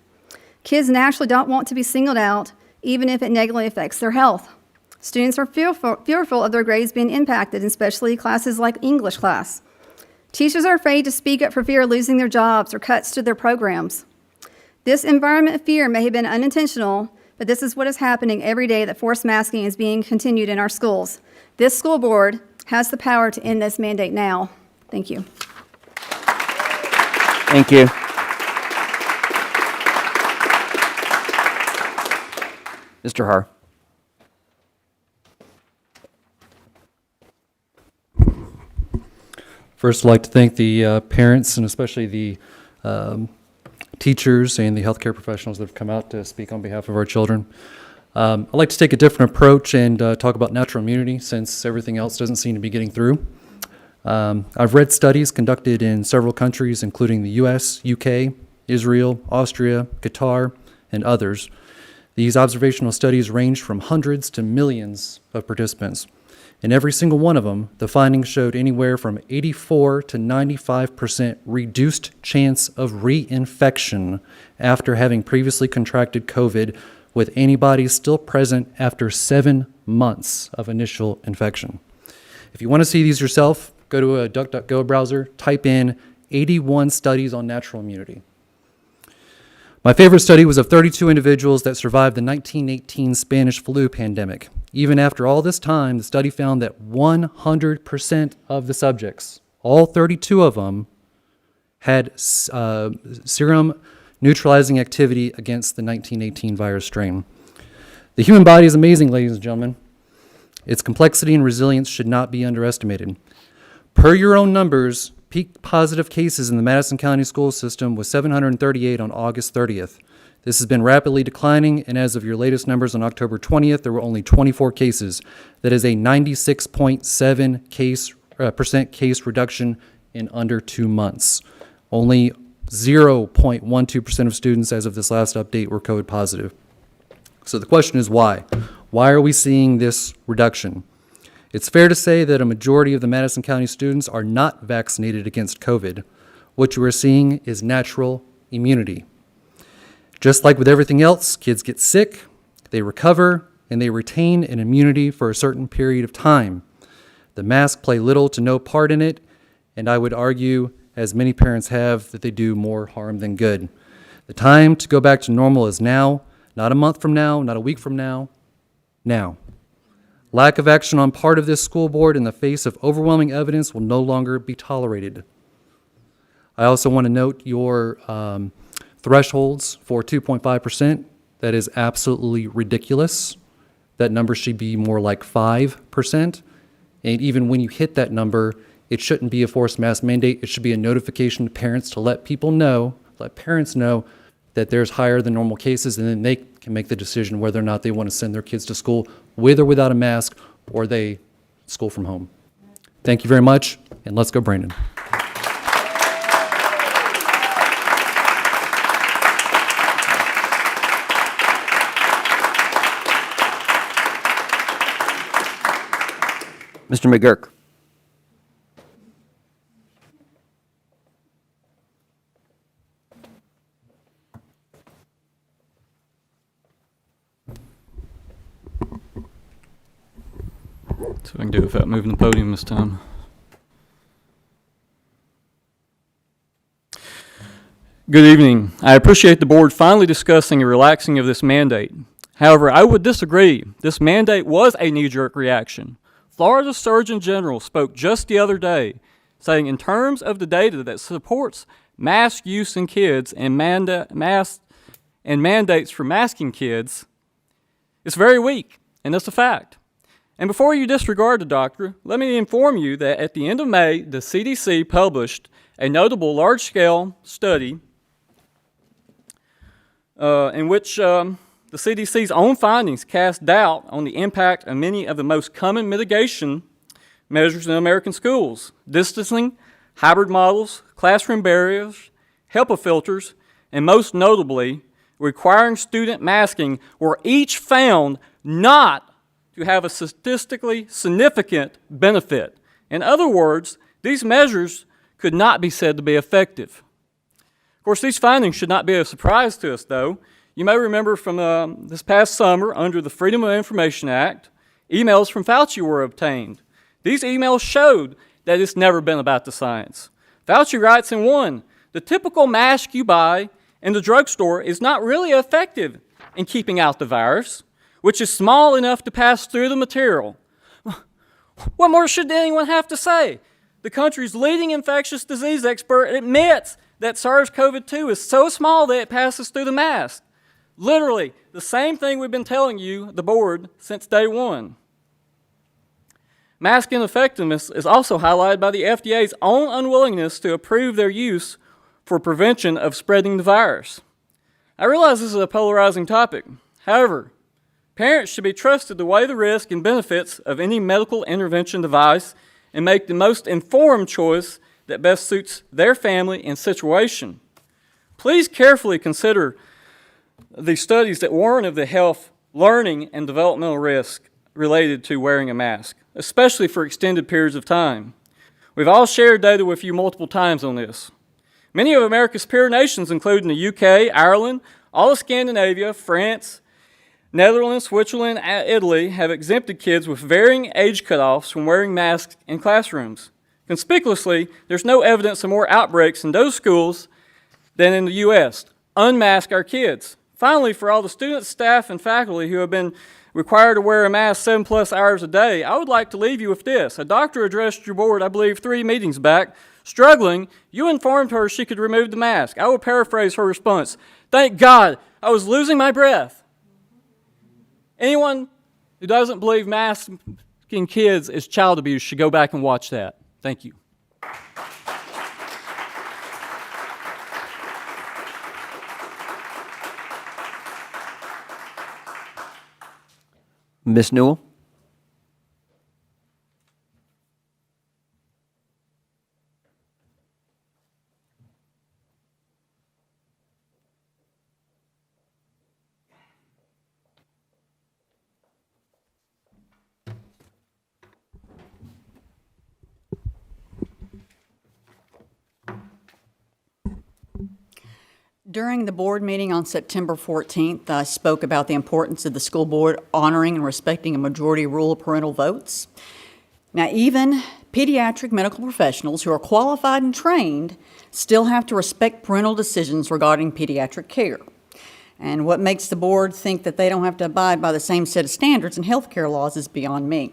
Kids naturally don't want to be singled out, even if it negatively affects their health. Students are fearful of their grades being impacted, especially classes like English class. Teachers are afraid to speak up for fear of losing their jobs or cuts to their programs. This environment of fear may have been unintentional, but this is what is happening every day that forced masking is being continued in our schools. This school board has the power to end this mandate now. Thank you. Thank you. Mr. Har? First, I'd like to thank the parents and especially the teachers and the healthcare professionals that have come out to speak on behalf of our children. I'd like to take a different approach and talk about natural immunity since everything else doesn't seem to be getting through. I've read studies conducted in several countries, including the US, UK, Israel, Austria, Qatar, and others. These observational studies ranged from hundreds to millions of participants. In every single one of them, the findings showed anywhere from 84 to 95% reduced chance of reinfection after having previously contracted COVID, with antibodies still present after 7 months of initial infection. If you want to see these yourself, go to a DuckDuckGo browser, type in 81 studies on natural immunity. My favorite study was of 32 individuals that survived the 1918 Spanish flu pandemic. Even after all this time, the study found that 100% of the subjects, all 32 of them, had serum neutralizing activity against the 1918 virus strain. The human body is amazing, ladies and gentlemen. Its complexity and resilience should not be underestimated. Per your own numbers, peak positive cases in the Madison County school system was 738 on August 30th. This has been rapidly declining, and as of your latest numbers on October 20th, there were only 24 cases. That is a 96.7% case reduction in under 2 months. Only 0.12% of students as of this last update were COVID positive. So the question is why? Why are we seeing this reduction? It's fair to say that a majority of the Madison County students are not vaccinated against COVID. What you are seeing is natural immunity. Just like with everything else, kids get sick, they recover, and they retain an immunity for a certain period of time. The masks play little to no part in it, and I would argue, as many parents have, that they do more harm than good. The time to go back to normal is now, not a month from now, not a week from now, now. Lack of action on part of this school board in the face of overwhelming evidence will no longer be tolerated. I also want to note your thresholds for 2.5%. That is absolutely ridiculous. That number should be more like 5%. And even when you hit that number, it shouldn't be a forced mask mandate. It should be a notification to parents to let parents know that there's higher than normal cases, and then they can make the decision whether or not they want to send their kids to school with or without a mask, or they school from home. Thank you very much, and let's go Brandon. Mr. McGurk. So I can do it without moving the podium this time. Good evening. I appreciate the board finally discussing a relaxing of this mandate. However, I would disagree. This mandate was a knee-jerk reaction. Florida Surgeon General spoke just the other day, saying in terms of the data that supports mask use in kids and mandates for masking kids, it's very weak, and that's a fact. And before you disregard the doctor, let me inform you that at the end of May, the CDC published a notable large-scale study in which the CDC's own findings cast doubt on the impact of many of the most common mitigation measures in American schools: distancing, hybrid models, classroom barriers, HEPA filters, and most notably, requiring student masking were each found not to have a statistically significant benefit. In other words, these measures could not be said to be effective. Of course, these findings should not be a surprise to us, though. You may remember from this past summer, under the Freedom of Information Act, emails from Fauci were obtained. These emails showed that it's never been about the science. Fauci writes in one, the typical mask you buy in the drugstore is not really effective in keeping out the virus, which is small enough to pass through the material. What more should anyone have to say? The country's leading infectious disease expert admits that SARS-CoV-2 is so small that it passes through the mask. Literally, the same thing we've been telling you, the board, since day one. Mask ineffectiveness is also highlighted by the FDA's own unwillingness to approve their use for prevention of spreading the virus. I realize this is a polarizing topic. However, parents should be trusted to weigh the risk and benefits of any medical intervention device and make the most informed choice that best suits their family and situation. Please carefully consider the studies that warn of the health, learning, and developmental risk related to wearing a mask, especially for extended periods of time. We've all shared data with you multiple times on this. Many of America's peer nations, including the UK, Ireland, all of Scandinavia, France, Netherlands, Switzerland, and Italy, have exempted kids with varying age cutoffs from wearing masks in classrooms. Conspicuously, there's no evidence of more outbreaks in those schools than in the U.S. Unmask our kids. Finally, for all the students, staff, and faculty who have been required to wear a mask 7+ hours a day, I would like to leave you with this. A doctor addressed your board, I believe, 3 meetings back. Struggling, you informed her she could remove the mask. I will paraphrase her response. Thank God, I was losing my breath. Anyone who doesn't believe masking kids is child abuse should go back and watch that. Thank you. Ms. Newell? During the board meeting on September 14th, I spoke about the importance of the school board honoring and respecting a majority rule of parental votes. Now, even pediatric medical professionals who are qualified and trained still have to respect parental decisions regarding pediatric care. And what makes the board think that they don't have to abide by the same set of standards and healthcare laws is beyond me.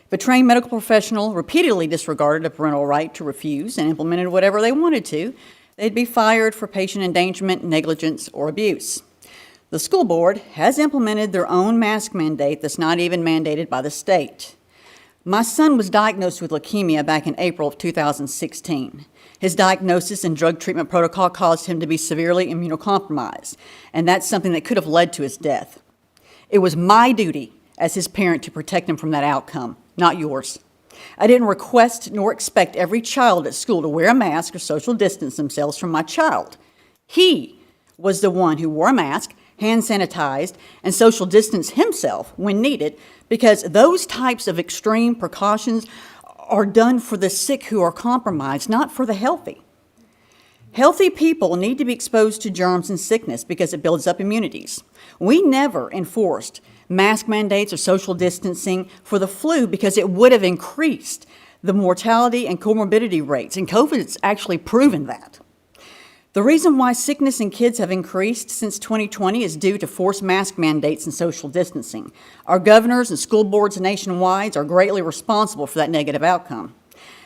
If a trained medical professional repeatedly disregarded a parental right to refuse and implemented whatever they wanted to, they'd be fired for patient endangerment, negligence, or abuse. The school board has implemented their own mask mandate that's not even mandated by the state. My son was diagnosed with leukemia back in April of 2016. His diagnosis and drug treatment protocol caused him to be severely immunocompromised, and that's something that could have led to his death. It was my duty as his parent to protect him from that outcome, not yours. I didn't request nor expect every child at school to wear a mask or social distance themselves from my child. He was the one who wore a mask, hand sanitized, and social distanced himself when needed, because those types of extreme precautions are done for the sick who are compromised, not for the healthy. Healthy people need to be exposed to germs and sickness because it builds up immunities. We never enforced mask mandates or social distancing for the flu because it would have increased the mortality and comorbidity rates, and COVID's actually proven that. The reason why sickness in kids have increased since 2020 is due to forced mask mandates and social distancing. Our governors and school boards nationwide are greatly responsible for that negative outcome.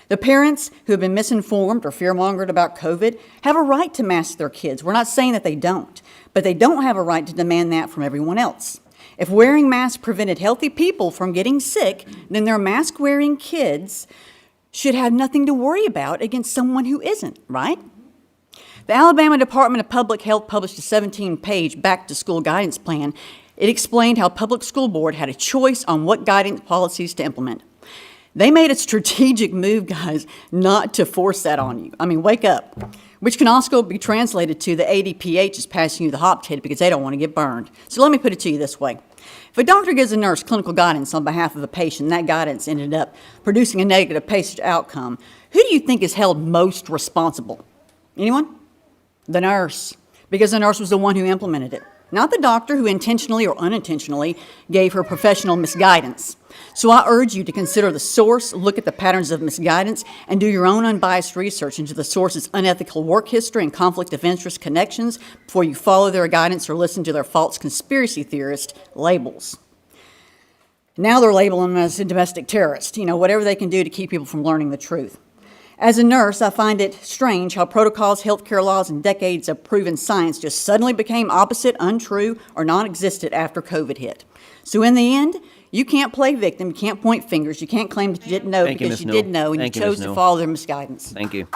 The parents who have been misinformed or fear-mongered about COVID have a right to mask their kids. We're not saying that they don't, but they don't have a right to demand that from everyone else. If wearing masks prevented healthy people from getting sick, then their mask-wearing kids should have nothing to worry about against someone who isn't, right? The Alabama Department of Public Health published a 17-page back-to-school guidance plan. It explained how public school board had a choice on what guidance policies to implement. They made a strategic move, guys, not to force that on you. I mean, wake up. Which can also be translated to the ADPH is passing you the hot potato because they don't want to get burned. So let me put it to you this way. If a doctor gives a nurse clinical guidance on behalf of a patient, and that guidance ended up producing a negative patient outcome, who do you think is held most responsible? Anyone? The nurse, because the nurse was the one who implemented it, not the doctor who intentionally or unintentionally gave her professional misguidance. So I urge you to consider the source, look at the patterns of misguidance, and do your own unbiased research into the source's unethical work history and conflict of interest connections before you follow their guidance or listen to their false conspiracy theorist labels. Now they're labeling them as a domestic terrorist, whatever they can do to keep people from learning the truth. As a nurse, I find it strange how protocols, healthcare laws, and decades of proven science just suddenly became opposite, untrue, or non-existent after COVID hit. So in the end, you can't play victim, you can't point fingers, you can't claim that you didn't know because you did know and you chose to follow their misguidance. Thank you.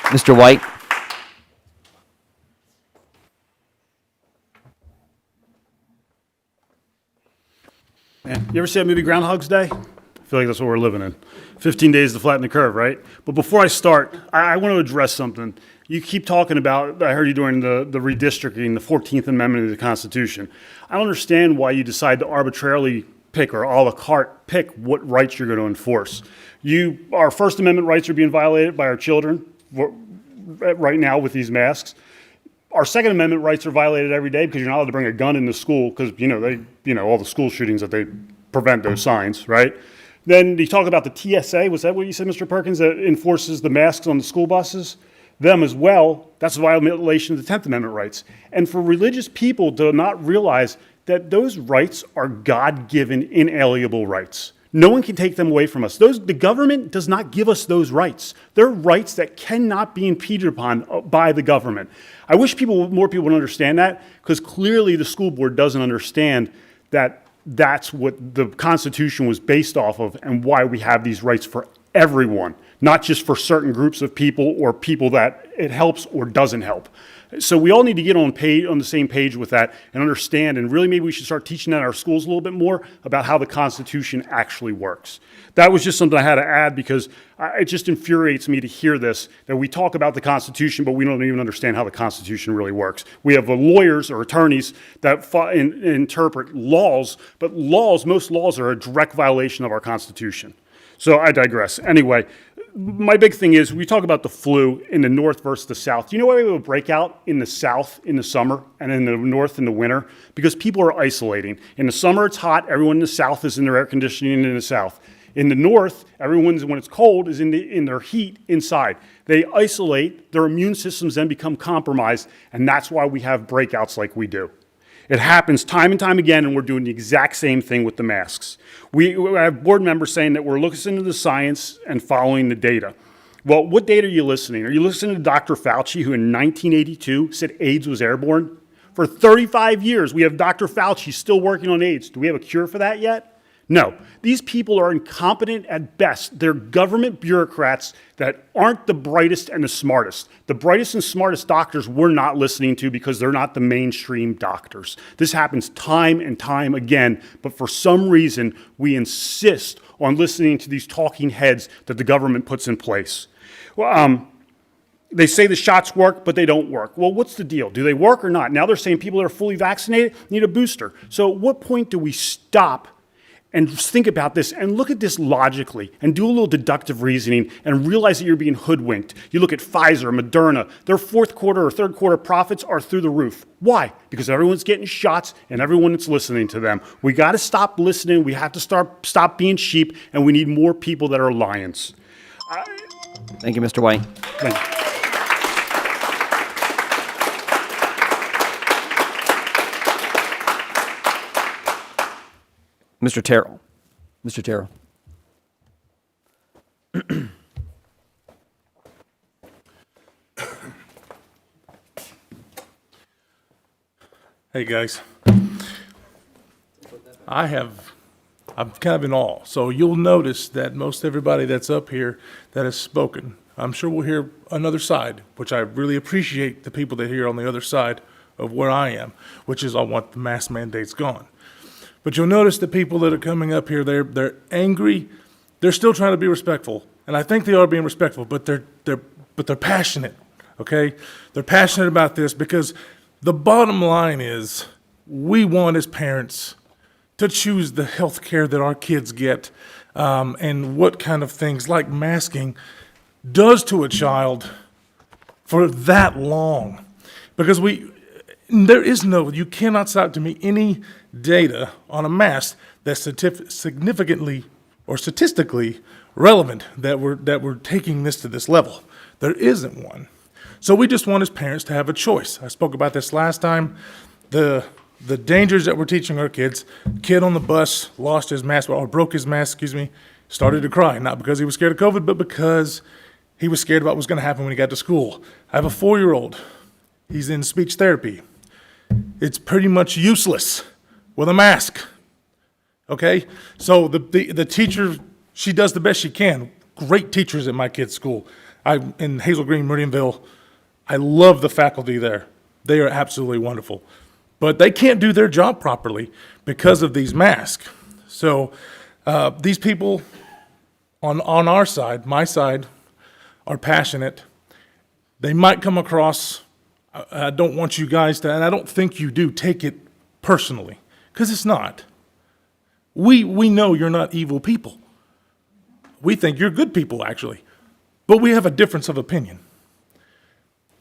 Mr. White? Man, you ever see that movie Groundhog's Day? I feel like that's what we're living in. 15 days to flatten the curve, right? But before I start, I want to address something. You keep talking about, I heard you during the redistricting, the 14th Amendment of the Constitution. I don't understand why you decide to arbitrarily pick or a la carte pick what rights you're going to enforce. Our First Amendment rights are being violated by our children right now with these masks. Our Second Amendment rights are violated every day because you're not allowed to bring a gun into school because, all the school shootings that they prevent those signs, right? Then you talk about the TSA, was that what you said, Mr. Perkins, that enforces the masks on the school buses? Them as well, that's a violation of the 10th Amendment rights. And for religious people to not realize that those rights are God-given inalienable rights. No one can take them away from us. The government does not give us those rights. They're rights that cannot be impeded upon by the government. I wish more people would understand that, because clearly the school board doesn't understand that that's what the Constitution was based off of and why we have these rights for everyone, not just for certain groups of people or people that it helps or doesn't help. So we all need to get on the same page with that and understand, and really maybe we should start teaching that in our schools a little bit more about how the Constitution actually works. That was just something I had to add because it just infuriates me to hear this, that we talk about the Constitution, but we don't even understand how the Constitution really works. We have lawyers or attorneys that interpret laws, but most laws are a direct violation of our Constitution. So I digress. Anyway, my big thing is we talk about the flu in the north versus the south. Do you know why we have a breakout in the south in the summer and in the north in the winter? Because people are isolating. In the summer, it's hot. Everyone in the south is in their air conditioning in the south. In the north, everyone's, when it's cold, is in their heat inside. They isolate, their immune systems then become compromised, and that's why we have breakouts like we do. It happens time and time again, and we're doing the exact same thing with the masks. We have board members saying that we're listening to the science and following the data. Well, what data are you listening? Are you listening to Dr. Fauci, who in 1982 said AIDS was airborne? For 35 years, we have Dr. Fauci still working on AIDS. Do we have a cure for that yet? No. These people are incompetent at best. They're government bureaucrats that aren't the brightest and the smartest. The brightest and smartest doctors we're not listening to because they're not the mainstream doctors. This happens time and time again, but for some reason, we insist on listening to these talking heads that the government puts in place. Well, they say the shots work, but they don't work. Well, what's the deal? Do they work or not? Now they're saying people that are fully vaccinated need a booster. So at what point do we stop and just think about this and look at this logically and do a little deductive reasoning and realize that you're being hoodwinked? You look at Pfizer, Moderna, their fourth quarter or third quarter profits are through the roof. Why? Because everyone's getting shots and everyone that's listening to them. We got to stop listening. We have to stop being sheep, and we need more people that are lions. Thank you, Mr. White. Thank you. Mr. Terrell. Mr. Terrell. Hey, guys. I'm kind of in awe. So you'll notice that most everybody that's up here that has spoken, I'm sure we'll hear another side, which I really appreciate the people that hear on the other side of where I am, which is I want the mask mandates gone. But you'll notice the people that are coming up here, they're angry. They're still trying to be respectful, and I think they are being respectful. But they're passionate. Okay, they're passionate about this because the bottom line is we want as parents to choose the health care that our kids get, and what kind of things like masking does to a child for that long, because you cannot cite to me any data on a mask that's significantly or statistically relevant that we're taking this to this level. There isn't one. So we just want as parents to have a choice. I spoke about this last time. The dangers that we're teaching our kids. Kid on the bus lost his mask, or broke his mask, started to cry, not because he was scared of COVID, but because he was scared about what was going to happen when he got to school. I have a 4-year-old. He's in speech therapy. It's pretty much useless with a mask, okay? So the teacher, she does the best she can. Great teachers at my kid's school. In Hazel Green, Meridianville, I love the faculty there. They are absolutely wonderful. But they can't do their job properly because of these masks. So these people on our side, my side, are passionate. They might come across, I don't want you guys to, and I don't think you do, take it personally, because it's not. We know you're not evil people. We think you're good people, actually. But we have a difference of opinion.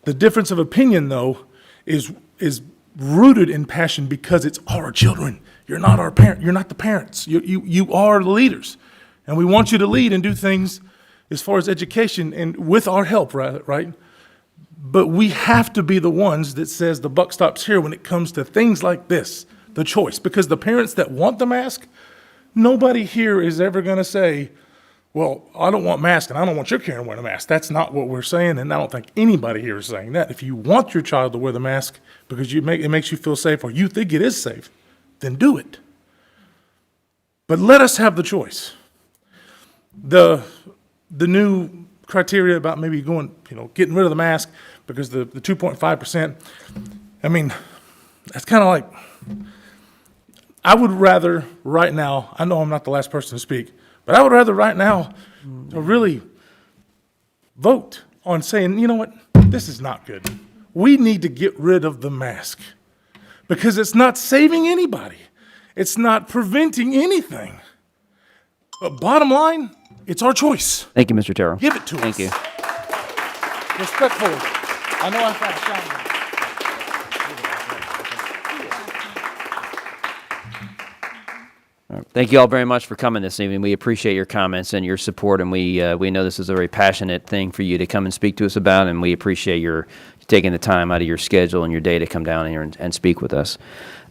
The difference of opinion, though, is rooted in passion because it's our children. You're not our parent. You're not the parents. You are the leaders. And we want you to lead and do things as far as education and with our help, right? But we have to be the ones that says the buck stops here when it comes to things like this, the choice. Because the parents that want the mask, nobody here is ever going to say, well, I don't want masks and I don't want your kid wearing a mask. That's not what we're saying, and I don't think anybody here is saying that. If you want your child to wear the mask because it makes you feel safe or you think it is safe, then do it. But let us have the choice. The new criteria about maybe getting rid of the mask because the 2.5%, I mean, that's kind of like, I would rather right now, I know I'm not the last person to speak, but I would rather right now to really vote on saying, you know what, this is not good. We need to get rid of the mask because it's not saving anybody. It's not preventing anything. But bottom line, It's our choice. Thank you, Mr. Terrell. Give it to us. Thank you. Respectfully. I know I've got to shout. Thank you all very much for coming this evening. We appreciate your comments and your support, and we know this is a very passionate thing for you to come and speak to us about, and we appreciate your taking the time out of your schedule and your day to come down here and speak with us.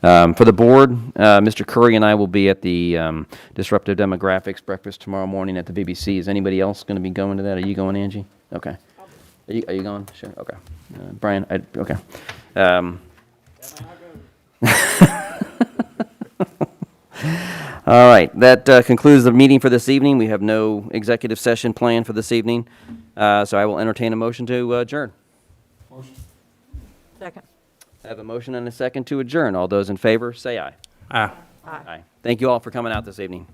For the board, Mr. Curry and I will be at the Disruptive Demographics breakfast tomorrow morning at the BBC. Is anybody else going to be going to that? Are you going, Angie? Okay. Are you going? Sure. Okay. Brian, okay. All right, that concludes the meeting for this evening. We have no executive session planned for this evening, so I will entertain a motion to adjourn. Second. I have a motion and a second to adjourn. All those in favor, say aye. Aye. Aye. Thank you all for coming out this evening.